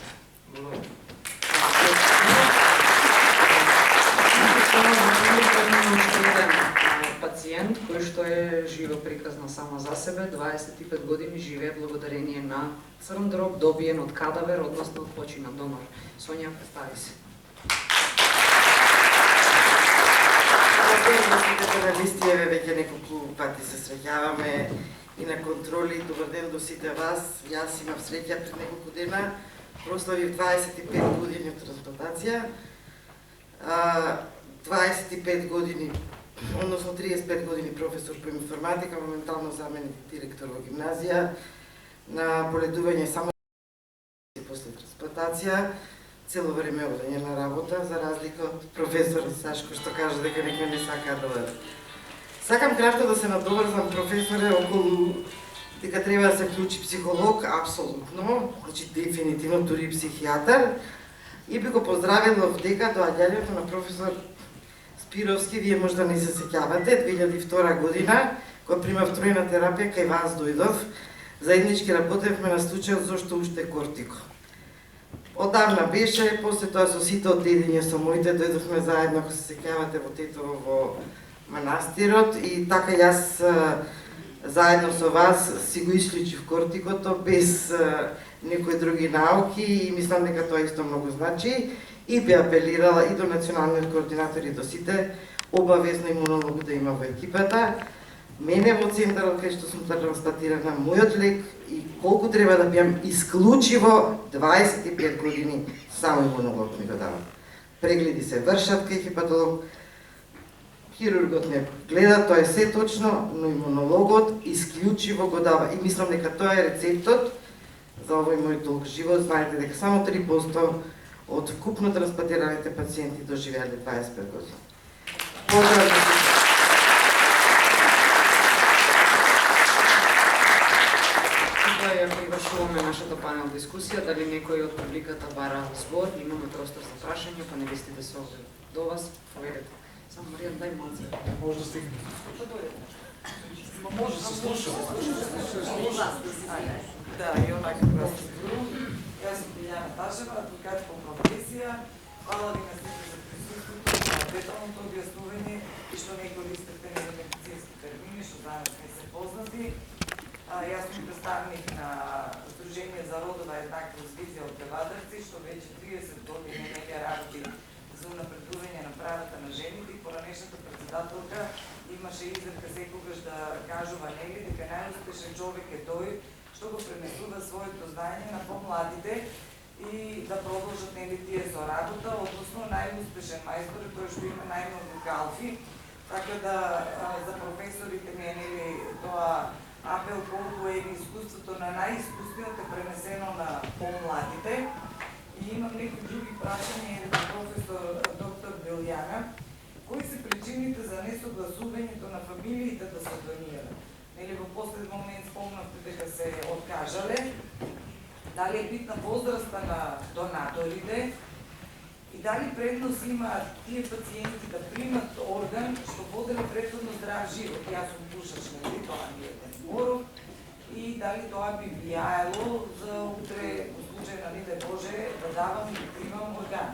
Пациент кој што е жива приказна само за себе, 25 години живее благодарение на црн дроб добиен од кадавер, односно од починат донор. Сонја, представи се. Журналисти, веќе неколку пати се среќаваме и на контроли. Добар ден до сите вас. Јас имав среќа пред неколку дена. Прославив 25 години од трансплантација. 25 години, односно 35 години професор по информатика, моментално заменик директор во гимназија, на полетување само после трансплантација, цело време одење на работа, за разлика од професор Сашко што кажа дека некој не сака да оде. Сакам кратко да се надоврзам, професоре, околу дека треба да се вклучи психолог, апсолутно, значи дефинитивно дури психијатар, и би го поздравила дека доаѓањето на професор Спировски, вие можда не се сеќавате, 2002 година, кога примав тројна терапија, кај вас дојдов, заеднички работевме на случајот зошто уште кортико. Одавна беше, после тоа со сите одделења со моите, дојдовме заедно, ако се сеќавате, во Тетово во манастирот, и така јас заедно со вас си го исклучив кортикото, без некои други науки, и мислам дека тоа исто многу значи. И би апелирала и до националниот координатор и до сите обавезно имунолог да има во екипата. Мене во центарот кај што сум трансплантирана, мојот лек и колку треба да биам исклучиво 25 години само имунолог ми го дава. Прегледи се вршат кај хепатолог, хирургот не гледа, тоа е се точно, но имунологот исклучиво го дава. И мислам дека тоа е рецептот за овој мој долг живот. Знаете дека само 3% од вкупно трансплантираните пациенти доживеале 25 години. Сега ја привршуваме нашата панел дискусија. Дали некој од публиката бара збор? Имаме простор за прашање, панелистите се овде до вас. Поверете. Само Маријан, дај малце. Може да стигне. Може да се слуша. Да, и онака вас зборувам. Јас сум Билјана Ташева, адвокат по професија. Фала ви на сите за присуството, за деталното објаснување и што не користите за медицински термини, што за нас не се познати. Јас сум представник на Сдружение за родова еднаквост визија од Певадарци, што веќе 30 години нека работи за унапредување на правата на жените, и поранешната председателка имаше изрека секогаш да кажува нели дека најуспешен човек е тој што го пренесува своето знаење на помладите и да продолжат нели тие со работа, односно најуспешен мајстор е тој што има најмногу калфи, така да за професорите ми е нели тоа апел колку е искуството на најискусниот е пренесено на помладите. И имам некои други прашања за професор доктор Билјана. Кои се причините за несогласувањето на фамилиите да се донират? Или во последен момент спомнавте дека се откажале, дали е битна возраста на донаторите и дали предност имаат тие пациенти да примат орган што воделе претходно здрав живот. Јас сум пушач, нели, тоа ми е еден зборов, и дали тоа би влијаело за утре, во случај на не Боже, да давам и примам орган.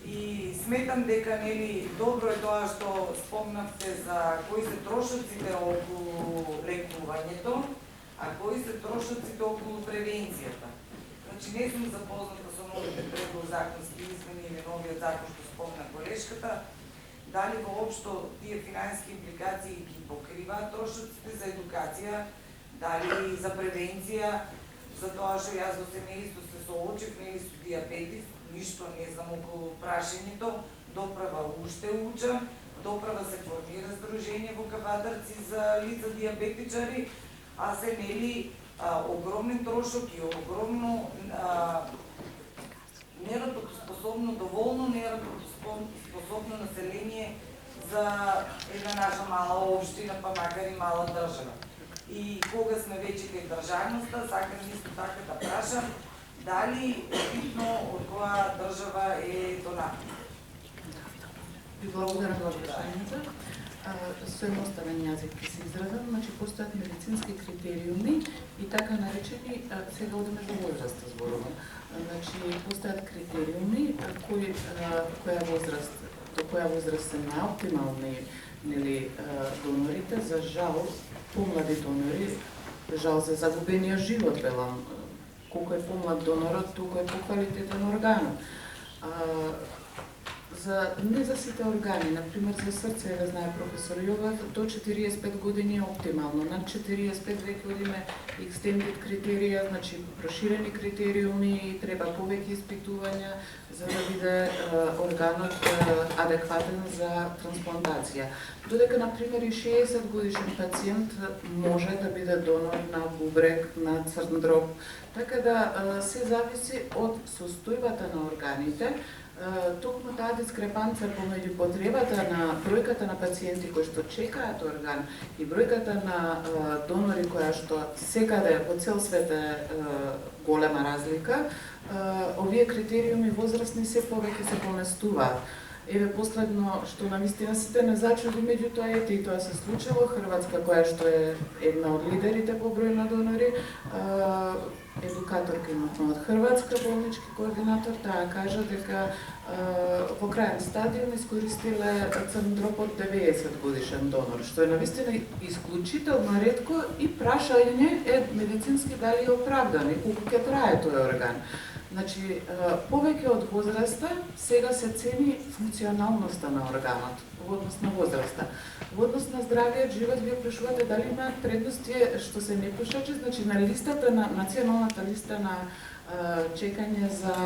И сметам дека нели добро е тоа што спомнавте за кои се трошоците околу лекувањето, а кои се трошоците околу превенцијата. Значи не сум запозната со новите законски измени или новиот закон што спомна колешката, дали воопшто тие финансиски импликации ги покриваат трошоците за едукација, дали за превенција, за тоа што јас до сега исто се соочив, нели со диабетис, ништо не знам околу прашањето, доправа уште учам, доправа се формира здружение во Кавадарци за лица диабетичари, а се нели огромен трошок и огромно неработоспособно, доволно неработоспособно население за една наша мала општина, па макар и мала држава. И кога сме веќе кај државноста, сакам исто така да прашам дали битно од која држава е донатор. Ви благодарам за прашањето. Со едноставен јазик ќе се изразам, значи постојат медицински критериуми и така наречени, сега одиме за возраст зборувам. Значи постојат критериуми која возраст, до која возраст се најоптимални нели донорите, за жал помлади донори, жал за загубениот живот велам. Колку е помлад донорот, толку е поквалитетен орган. Не за сите органи, например за срце, да знае професор Јовев, до 45 години е оптимално. Над 45 веќе одиме екстендед критерија, значи проширени критериуми, треба повеќе испитувања за да биде органот адекватен за трансплантација. Додека, например, и 60 годишен пациент може да биде донор на бубрек, на црн дроб. Така да се зависи од состојбата на органите. Токму таа дискрепанца помеѓу потребата на бројката на пациенти кои што чекаат орган и бројката на донори која што секаде во цел свет е голема разлика, овие критериуми возрастни се повеќе се поместуваат. Еве последно што навистина сите не зачуди, меѓутоа ете и тоа се случило. Хрватска, која што е една од лидерите по број на донори, едукаторка имавме од Хрватска, болнички координатор, таа кажа дека во крајен стадиум искористиле црн дроб од 90 годишен донор, што е навистина исклучително ретко и прашање е медицински дали е оправдан и колку ќе трае тој орган. Значи, повеќе од возраста, сега се цени функционалноста на органот во однос на возраста. Во однос на здравиот живот, вие прашувате дали имаат предности што се непушачи, значи на листата, на националната листа на чекање за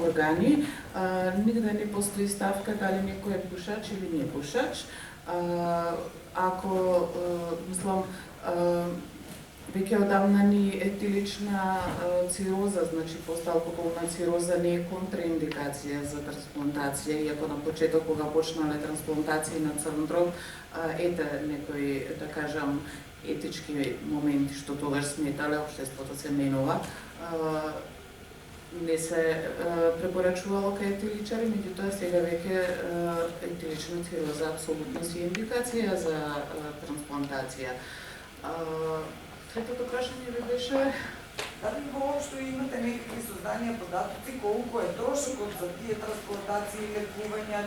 органи, нигде не постои ставка дали некој е пушач или не пушач. Ако, мислам, веќе одамна ни етилична цироза, значи посталкополна цироза не е контраиндикација за трансплантација, иако на почеток кога почнале трансплантации на црн дроб, ете некои, да кажам, етички моменти што тогаш сметале, општеството се менува. Не се препорачувало кај етиличари, меѓутоа сега веќе етилична цироза апсолутно си индикација за трансплантација. Третото прашање ви беше... Дали воопшто имате некакви сознанија, податоци, колку е трошокот за тие трансплантации, лекувања,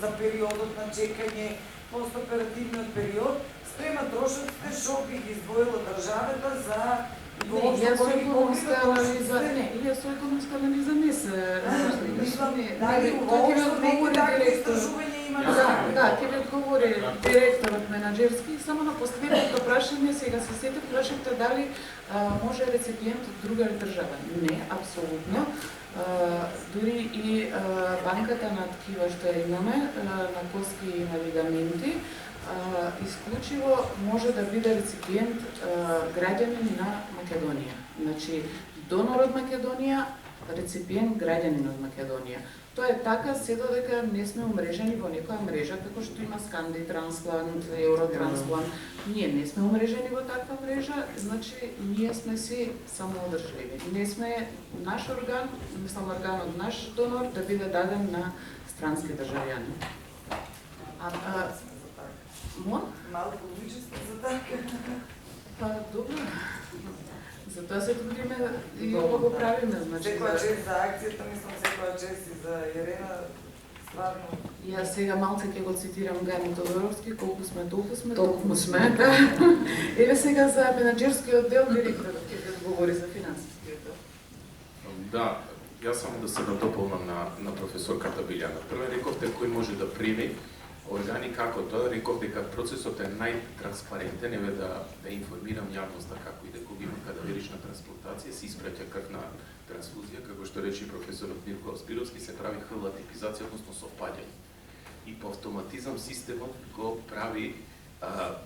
за периодот на чекање, постоперативниот период, спрема трошоците што би ги издвоила државата за... Јас со економска анализа не се... Дали воопшто некој такви истражување има? Да, ќе ви одговори директорот менаџерски. Само на последното прашање, сега се сетив, прашавте дали може реципиент од друга држава. Не, апсолутно. Дури и банката на ткива што имаме, на коски и на лигаменти, исклучиво може да биде реципиент граѓанин на Македонија. Значи, донор од Македонија, реципиент граѓанин од Македонија. Тоа е така се додека не сме умрежени во некоја мрежа, како што има Сканди Трансплант, Евротрансплант. Ние не сме умрежени во таква мрежа, значи ние сме си самоодржливи. Не сме наш орган, мислам органот наш донор да биде даден на странски државјани. Малку логичество за така. Па, добро. Затоа се трудиме и го правиме. Секоја чест за акцијата, мислам секоја чест и за Ирена, стварно. Јас сега малце ќе го цитирам Гани Тодоровски, колку сме, толку сме. Еве сега за менаџерскиот дел директорот ќе ви одговори за финансискиот дел. Да, јас само да се надополнам на професорката Билјана. Прво рековте кој може да прими органи како тоа, реков дека процесот е најтранспарентен, еве да информирам јавноста како и дека има кадаверична трансплантација, се испраќа крвна трансфузија, како што рече професорот Мирко Спировски, се прави крвна типизација, односно совпаѓање. И по автоматизам системот го прави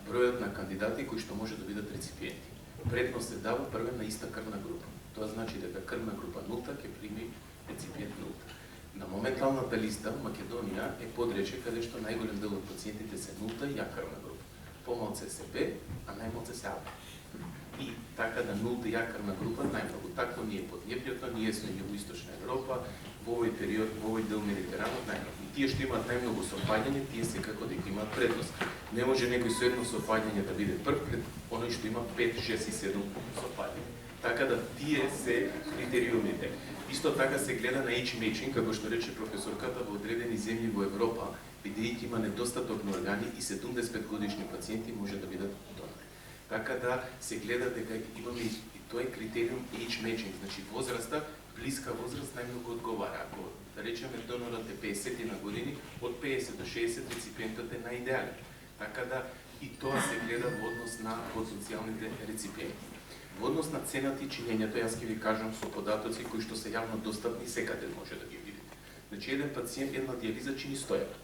бројот на кандидати кои што може да бидат реципиенти. Предност се дава првен на иста крвна група. Тоа значи дека крвна група нулта ќе прими реципиент нулта. На моменталната листа Македонија е подрече каде што најголем дел од пациентите се нулта и ја крвна група. Помалце се Б, а најмалце се А. И така да нулта и ја крвна група најмногу. Такво ние Поднепјето, ние сме Југоисточна Европа, во овој период, во овој дел Медитеранот најмногу. И тие што имаат најмногу совпаѓање, тие секако дека имаат предност. Не може некој со едно совпаѓање да биде прв пред оној што има 5, 6 и 7 совпаѓања. Така да тие се критериумите. Исто така се гледа на age matching, како што рече професорката, во одредени земји во Европа, бидејќи има недостаток на органи и 75 годишни пациенти може да бидат донори. Така да се гледа дека имаме и тој критериум age matching, значи возраста, блиска возраст најмногу одговара. Ако да речеме донорот е 50 на години, од 50 до 60 реципиентот е најидеален. Така да и тоа се гледа во однос на потенцијалните реципиенти. Во однос на цената и чинењето, јас ќе ви кажам со податоци кои што се јавно достапни, секаде може да ги видите. Значи, еден пациент, една диализа чини 100 евра.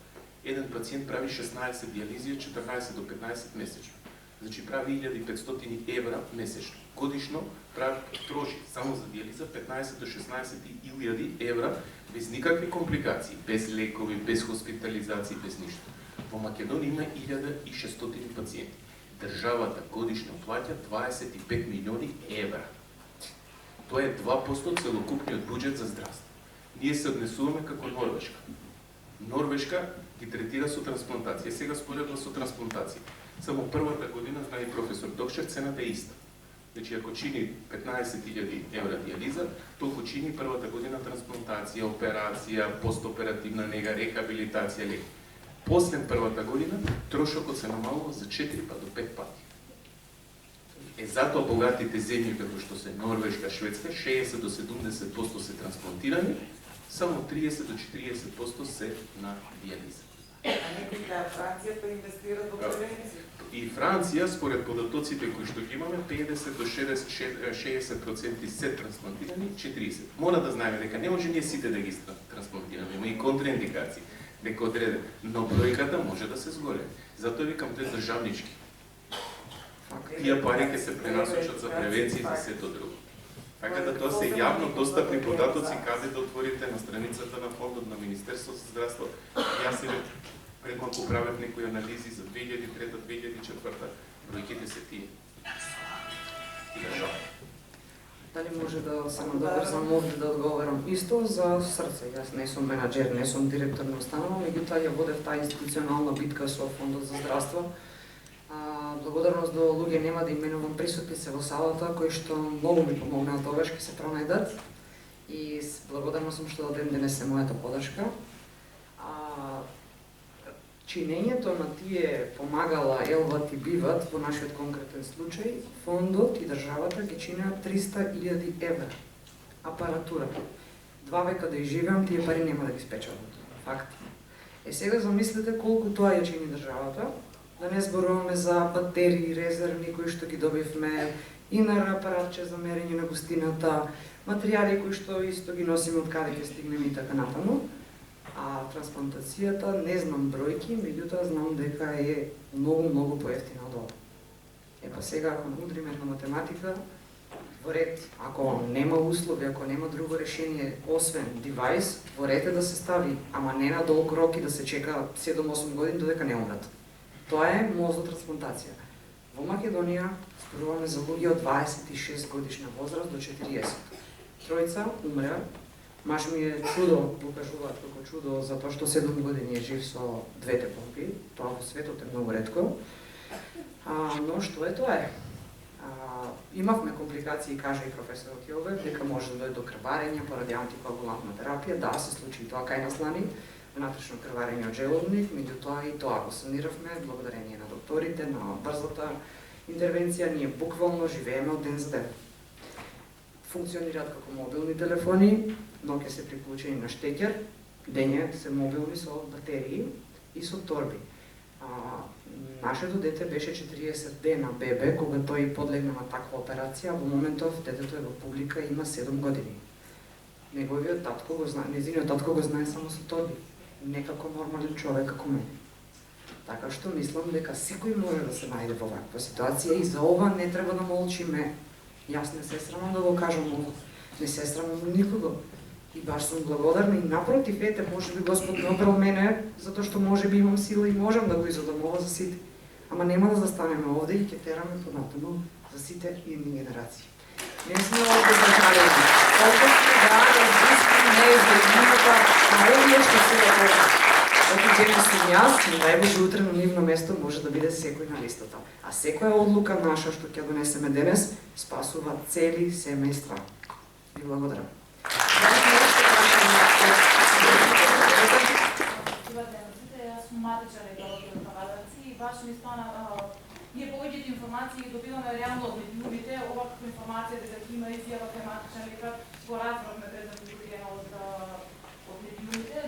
Еден пациент прави 16 диализи од 14 до 15 месечно. Значи, прави 1500 евра месечно. Годишно троши само за диализа 15 до 16.000 евра без никакви компликации, без лекови, без хоспитализации, без ништо. Во Македонија има 1600 пациенти. Државата годишно плаќа 25 милиони евра. Тоа е 2% од целокупниот буџет за здравство. Ние се однесуваме како Норвешка. Норвешка ги третира со трансплантација. Сега споредно со трансплантација. Само првата година, знае професор Докшер, цената е иста. Значи, ако чини 15.000 евра диализа, толку чини првата година трансплантација, операција, постоперативна нега, рехабилитација, леки. После првата година, трошокот се намалува за 4 па до 5 пати. Затоа богатите земји, како што се Норвешка, Шведска, 60 до 70% се трансплантирани, само 30 до 40% се на диализа. А некои Франција па инвестира во превенција? И Франција, според податоците кои што ги имаме, 50 до 60% се трансплантирани, 40%. Мора да знаеме дека не може ние сите да ги трансплантираме, има и контраиндикации, дека одреден, но бројката може да се зголеми. Затоа викам тој државнички. Тие пари ќе се пренасочат за превенција и за сето друго. Така да тоа се јавно достапни податоци каде да отворите на страницата на фондот на Министерството за здравство. Јас се пред малку правев некои анализи за 2003-2004, бројките се тие. И да жал. Дали може да се надоврзам овде да одговорам исто за срце. Јас не сум менаџер, не сум директор на установа, меѓутоа ја водев таа институционална битка со Фондот за здравство. Благодарност до луѓе, нема да именувам, присутни се во салата, кои што многу ми помогнаа тогаш, ќе се пронајдат. И благодарна сум што до ден денес е мојата поддршка. Чинењето на тие помагала, елват и биват, во нашиот конкретен случај, фондот и државата ги чинеат 300.000 евра апаратура. 2 века да изживеам, тие пари нема да ги спечелат. Факт. Сега замислете колку тоа ја чини државата, да не зборуваме за батерии, резервни кои што ги добивме, инар апаратче за мерење на густината, материјали кои што исто ги носиме од каде ќе стигнеме и така натаму. А трансплантацијата, не знам бројки, меѓутоа знам дека е многу поевтина од ова. Епа сега, ако мудриме на математика, во ред, ако нема услови, ако нема друго решение, освен девајс, во ред е да се стави, ама не на долг рок и да се чека 7-8 години додека не умрат. Тоа е мозна трансплантација. Во Македонија зборуваме за луѓе од 26 годишна возраст до 40. Тројца умреа. Маж ми е чудо, го кажуваат како чудо, затоа што 7 години е жив со двете помпи. Тоа во светот е многу ретко. Но што е тоа е? Имавме компликации, кажа и професорот Јовев, дека може да дојде до крварење поради антикоагулантна терапија. Да, се случи и тоа кај нас лани, внатрешно крварење од желудник, меѓутоа и тоа го саниравме благодарение на докторите, на брзата интервенција, ние буквално живееме од ден за ден. функционираат како мобилни телефони, но ќе се приклучени на штекер, дење се мобилни со батерии и со торби. Нашето дете беше 40 дена бебе кога тој подлегна на таква операција, во моментов детето е во публика и има 7 години. Неговиот татко го знае, незиниот татко го знае само со торби, не како нормален човек како мене. Така што мислам дека секој може да се најде во ваква ситуација и за ова не треба да молчиме. Јас не се срамам да го кажам ова, не се срамам никого. И баш сум благодарна и напротив, ете, може би Господ добрал мене, затоа што може би имам сила и можам да го изодам ова за сите. Ама нема да застанеме овде и ќе тераме понатаму за сите идни генерации. Не сме овде за жалење. Овде сме да размислиме неизбежното на овие што се доgodат. Оти денес сум јас, не дај Боже утре на нивно место може да биде секој на листата. А секоја одлука наша што ќе донесеме денес спасува цели семејства. Ви благодарам. Јас сум матичар и Кавадарци и баш ми стана ние повеќето информации добиваме реално од медиумите, оваква информација дека има изјава кај матичен лекар го разбравме пред неколку дена од медиумите.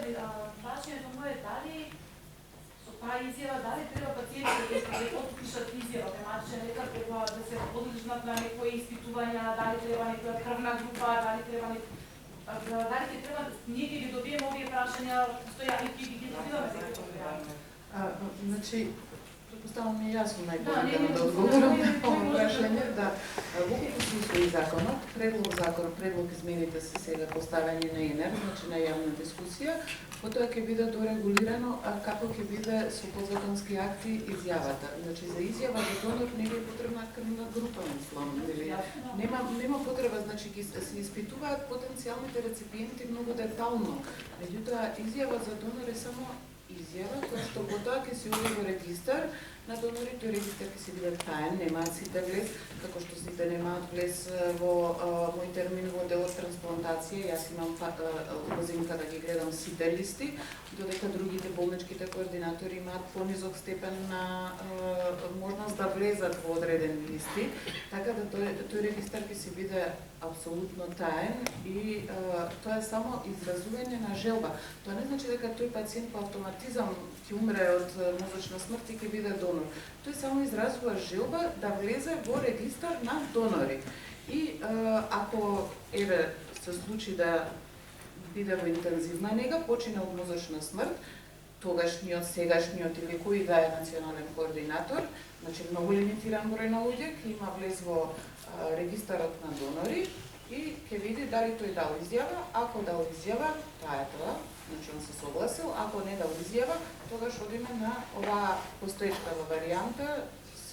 Прашањето му е дали со таа изјава дали треба пациентите да отпишат изјава кај матичен лекар, треба да се подлежат на некои испитувања, дали треба некоја крвна група, дали треба ние ќе ги добиеме овие прашања, постојано ќе ги добиваме секој. Значи, предпоставам ми јасно најболje да одговорам на ова прашање. Да, доколку се усвои законот, предлог измените се сега поставени на ИНР, значи на јавна дискусија, потоа ќе биде дорегулирано како ќе биде со подзаконски акти изјавата. Значи за изјава за донор не е потребна крвна група, мислам. Нема потреба, значи се испитуваат потенцијалните реципиенти многу детално. Меѓутоа изјава за донор е само изјава која што потоа ќе се уви во регистар на донорите. Регистар ќе се биде таен, немаат сите влез, како што сите немаат влез во мој термин во делот трансплантација. Јас имам возинка да ги гледам сите листи, додека другите болничките координатори имаат понизок степен на можност да влезат во одредени листи, така да тој регистар ќе се биде апсолутно таен и тоа е само изразување на желба. Тоа не значи дека тој пациент по автоматизам ќе умре од мозочна смрт и ќе биде донор. Тој само изразува желба да влезе во регистар на донори. И ако се случи да биде во интензивна нега, почине од мозочна смрт, тогашниот, сегашниот или кој да е национален координатор, значи многу лимитиран број на луѓе, ќе има влез во регистарот на донори и ќе види дали тој дал изјава. Ако дал изјава, таа е тоа, значи он се согласил. Ако не дал изјава, тогаш одиме на оваа постоечкава варијанта,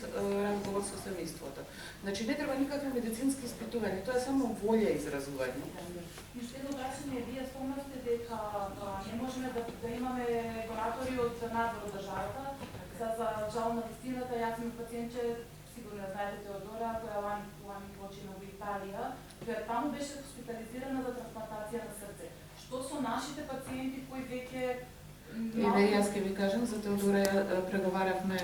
разговор со семејството. Значи не треба никакви медицински испитувања, тоа е само волја изразување. Уште едно прашање, вие спомнавте дека не можеме да имаме регулатори од надвор од државата. За жал на вистината, јас имам пациентче, сигурно ја знаете Теодора, која лани почина во Италија, која таму беше хоспитализирана за трансплантација на срце. Што со нашите пациенти кои веќе Јас ќе ви кажам, за Теодора преговаравме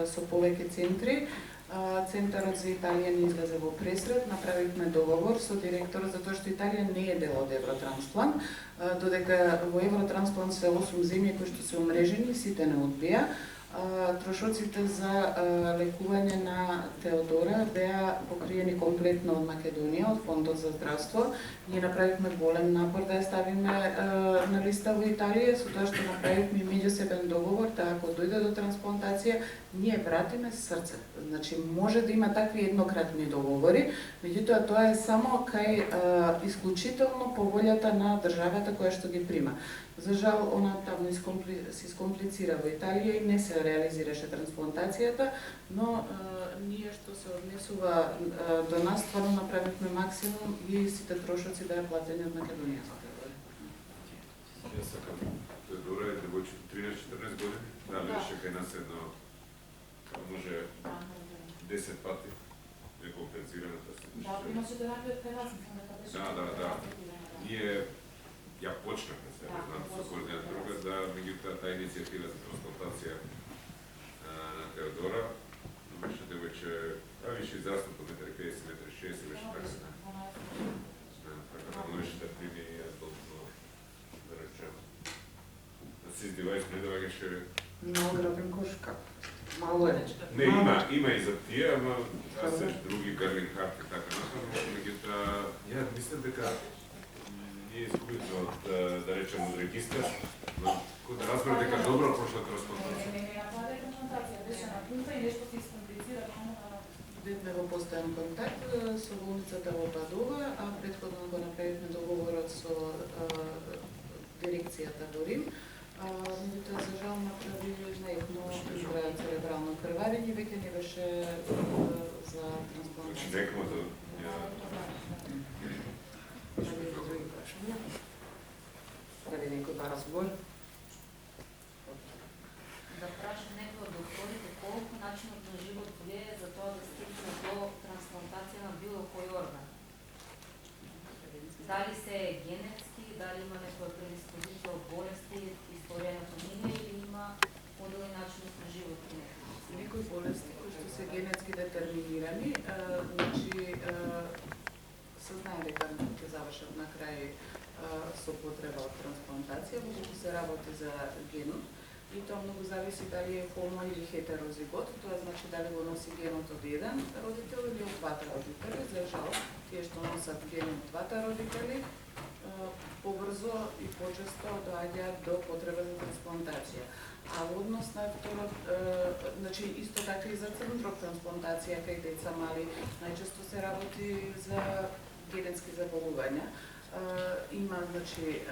со повеќе центри. Центарот за Италија не излезе во пресред, направивме договор со директорот затоа што Италија не е дел од Евротрансплант, додека во Евротрансплант се 8 земји кои што се умрежени, сите не одбија. Трошоците за лекување на Теодора беа покриени комплетно од Македонија, од Фондот за здравство. Ние направивме голем напор да ја ставиме на листа во Италија, со тоа што направивме меѓусебен договор, да ако дојде до трансплантација, ние вратиме срце. Значи, може да има такви еднократни договори, меѓутоа тоа е само кај исклучително по волјата на државата која што ги прима. За жал, она таму се искомплицира во Италија и не се реализираше трансплантацијата, но ние што се однесува до нас, стварно направивме максимум и сите трошоци да ја платени од Македонија. Јас сакам Теодора е девојче 13-14 години, беше кај нас едно, може 10 пати е компензираната се. Да, имаше терапија кај нас, Да. Ние ја почнахме се, знам со координаторка, меѓутоа таа иницијатива за трансплантација на Теодора беше девојче, највише застапот метри 50, метри 60 беше така. Така да можеш да прими толку, да речем. Да се издивајш, не довагаше... Много грабен кошка. Мало е. Не, има и за тие, ама се други гарлинг харти, така натаму, меѓутоа, ја мислам дека ние изгубивме од, да речем, од регистар, но кој да разбере дека добро прошла трансплантација. Трансплантација беше на пункта и нешто се искомплицира. Бевме во постојан контакт со болницата во Падова, а претходно го направивме договорот со дирекцијата во Рим. Меѓутоа, за жал, направи неедно церебрално крварење, веќе не беше за трансплантација. Некој да... Дали некој ба разговор? Да прашам некој од докторите колку начинот на живот влијае за тоа да стигне до трансплантација на било кој орган? Дали се е генетски, дали има некоја предиспозиција од болести, историја на фамилија или има одделен начинот на живот? Некои болести кои што се генетски детерминирани, значи се знае дека ќе завршат на крај со потреба од трансплантација, доколку се работи за генот. И тоа многу зависи дали е хомо или хетерозигот, тоа значи дали го носи генот од еден родител или од двата родители. За жал, тие што носат ген од двата родители, побрзо и почесто доаѓаат до потреба за трансплантација. А во однос на второт, значи исто така и за црндрок трансплантација кај деца мали, најчесто се работи за генетски заболувања. Има, значи,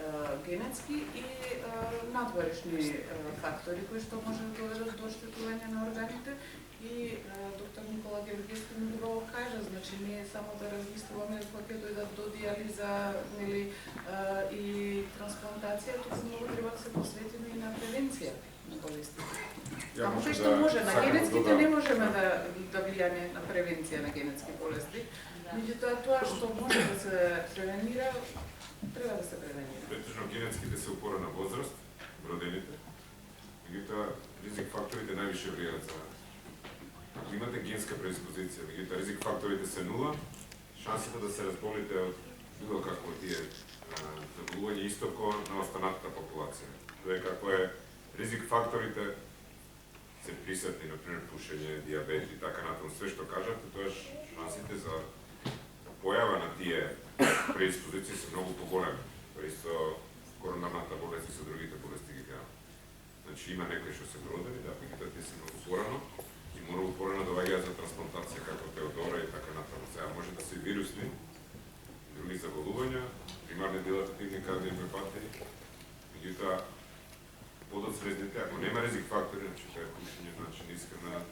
генетски и надворешни фактори кои што може да доведат до оштетување на органите. И доктор Никола Георгиевски многу кажа, значи не само да размислуваме кога ќе дојдат до диализа или и трансплантација, туку многу треба да се посветиме и на превенција на болести. Само кој што може, на генетските не можеме да влијаме на превенција на генетски болести. Меѓутоа тоа што може да се превенира, треба да се превенира. Претежно генетските се упора на возраст, родените. Меѓутоа ризик факторите највише влијаат за... Ако имате генска предиспозиција, меѓутоа ризик факторите се нула, шансите да се разболите од било какво тие заболување исто како на останатата популација. Тоа е како е ризик факторите се присутни, например пушење, диабет и така натаму, све што кажате, тоа шансите за појава на тие предиспозиции се многу поголеми. Тоа исто коронарната болест и со другите болести ги кажа. Значи има некои што се родени, да, меѓутоа тие се многу порано и многу порано доаѓаат за трансплантација како Теодора и така натаму. Сега може да се вирусни, други заболувања, примарни дилатативни кардиомиопатии, меѓутоа подоцрезните, ако нема ризик фактори, значи тоа е пушење, значи искрена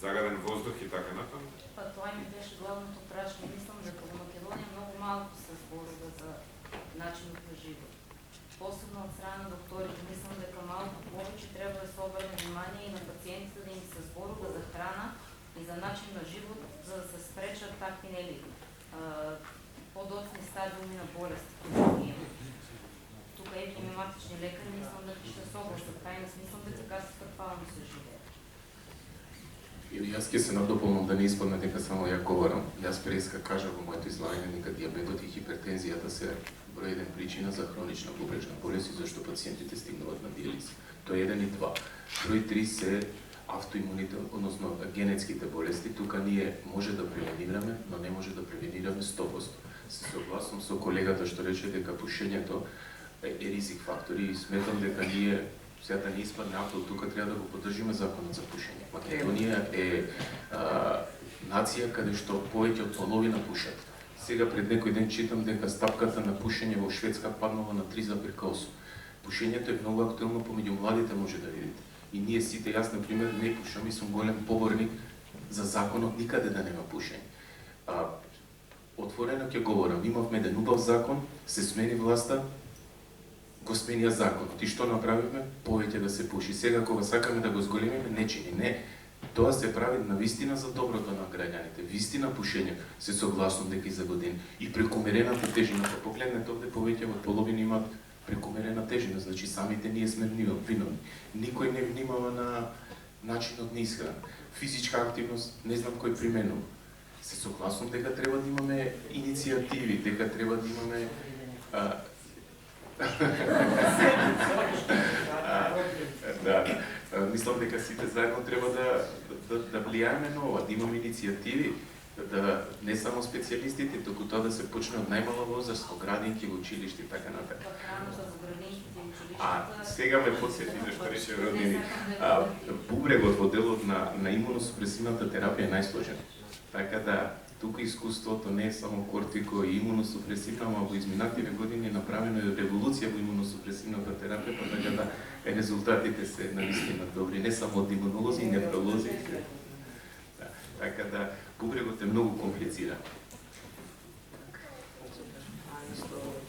загаден воздух и така натаму. Па тоа ми беше главното прашање. Мислам дека во Македонија многу малку се зборува за начинот на живот. Посебно од страна на докторите, мислам дека малку повеќе треба да се обрне внимание и на пациентите да им се зборува за храна и за начин на живот, за да се спречат такви нели подоцни стадиуми на болести кои имаме. Тука и хемиоматични лекари мислам дека ќе согласат, кај не смислам дека така се трпаваме се живее. Или јас ќе се надополнам да не испадне дека само ја говорам. Јас преска кажа во моето излагање дека диабетот и хипертензијата се број еден причина за хронична бубрежна болест и зашто пациентите стигнуваат на диализа. Тоа е 1 и 2. Број 3 се автоимуните, односно генетските болести. Тука ние може да превенираме, но не може да превенираме 100%. Се согласувам со колегата што рече дека пушењето е ризик фактор и сметам дека ние сега да не испадне апел, тука треба да го поддржиме законот за пушење. Македонија е нација каде што повеќе од половина пушат. Сега пред некој ден читам дека стапката на пушење во Шведска паднала на 3,8. Пушењето е многу актуелно помеѓу младите, може да видите. И ние сите, јас например не пушам и сум голем поборник за законот никаде да нема пушење. Отворено ќе говорам, имавме еден убав закон, се смени власта, го сменија законот. И што направивме? Повеќе да се пуши. Сега кога сакаме да го зголемиме, не чини. Не. Тоа се прави на вистина за доброто на граѓаните. Вистина пушење. Се согласувам дека и за година. И прекумерената тежина. Па погледнете овде повеќе од половина имаат прекумерена тежина. Значи самите ние сме виновни. Никој не внимава на начинот на исхрана, физичка активност, не знам кој применува. Се согласувам дека треба да имаме иницијативи, дека треба да имаме мислам дека сите заедно треба да влијаме на ова, да имаме иницијативи, да не само специјалистите, туку тоа да се почне од најмала возраст, во градинки, во училиште и така натаму. Сега ме подсети што рече роднини. Бубрегот во делот на имуносупресивната терапија е најсложен. Така да, тука искуството не е само кортико и имуносупресивна, ама во изминативе години е направено и револуција во имуносупресивната терапија, така да резултатите се навистина добри, не само од имунолози и нефролози. Така да, бубрегот е многу комплициран.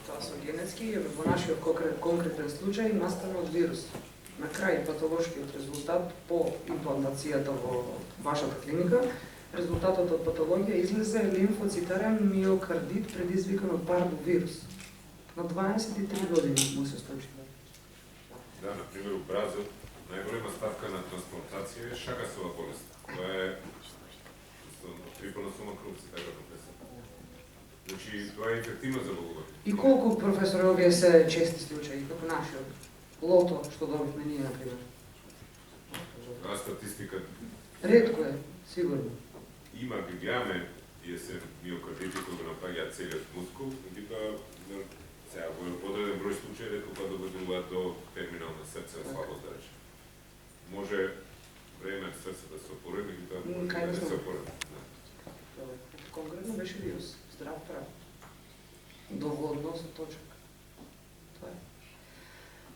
Тоа со генетски, во нашиот конкретен случај, настана од вирус. На крај патолошкиот резултат по имплантацијата во вашата клиника, резултатот од патологија излезе лимфоцитарен миокардит предизвикан од парвовирус. На 23 години му се случи. Да, например, у Бразил најголема ставка на трансплантација е шагасова болест. Тоа е трипаносома крупци, така да песен. Значи, тоа е ефективно за луѓето. И колку, професоре, овие се чести случаи, како нашиот? Лото, што добивме ние, например. Таа статистика ретко е, сигурно. Има, ги гледаме, тие се миокардити кои го напаѓаат целиот мускул, меѓутоа сега во одреден број случаи ретко па доведуваат до терминална срцева слабост, да речем. Може време срце да се опори, меѓутоа да не се опори. Конкретно беше вирус, здрав прав. Доволно со точак. Тоа е.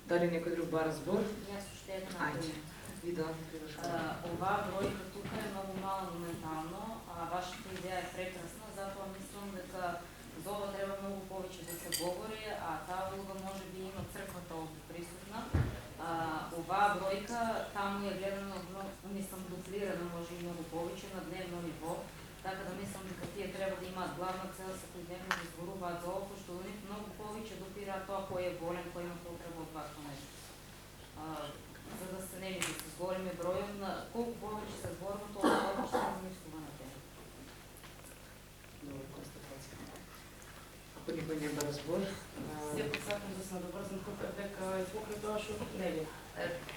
Дали некој друг бара збор? Јас уште една Ајде. И да, оваа бројка тука е многу мала моментално, а вашата идеја е прекрасна, затоа мислам дека за ова треба многу повеќе да се говори, а таа улога може би има црквата овде присутна. Оваа бројка таму е гледана, мислам, дуплирана може и многу повеќе на дневно ниво, така да мислам дека тие треба да имаат главна цел секојдневно да зборуваат за ова, пошто до нив многу повеќе допираат тоа кој е болен, кој има потреба од вакво нешто. За да се не види с големи бројот, на колку повеќе се зборува, толку повеќе се размислува на тема. Добра констатација. Ако никој не бара збор, Сепак сакам да се надобрзам тука дека покрај тоа што нели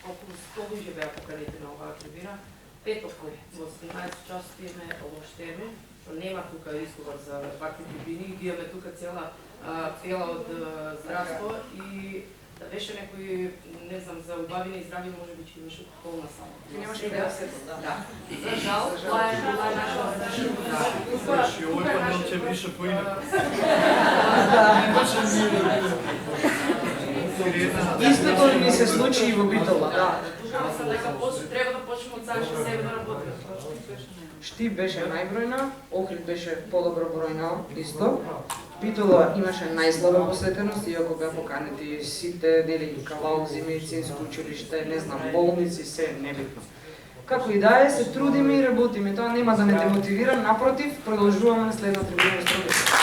околу 100 луѓе беа поканети на оваа трибина, петокој во 17 часот имаме обобштено, што нема тука изговор за вакви трибини, ги имаме тука цела од здравство и да беше некој, не знам, за убавина и здравје, може би че имаше полна само. Немаше идеја се да. За жал, тоа е била наша Значи, овој панел ќе беше поинаку. Истото ни се случи и во Битола, да. Кажа сам дека треба да почнеме од самите себе да работиме. Штип беше најбројна, Охрид беше подобро бројна, исто. Битола имаше најслаба посетеност, иако беа поканети сите, нели, кавалзи, медицинско училиште, не знам, болници, се небитно. Како и да е, се трудиме и работиме, тоа нема да не демотивира, напротив, продолжуваме на следната трибуна.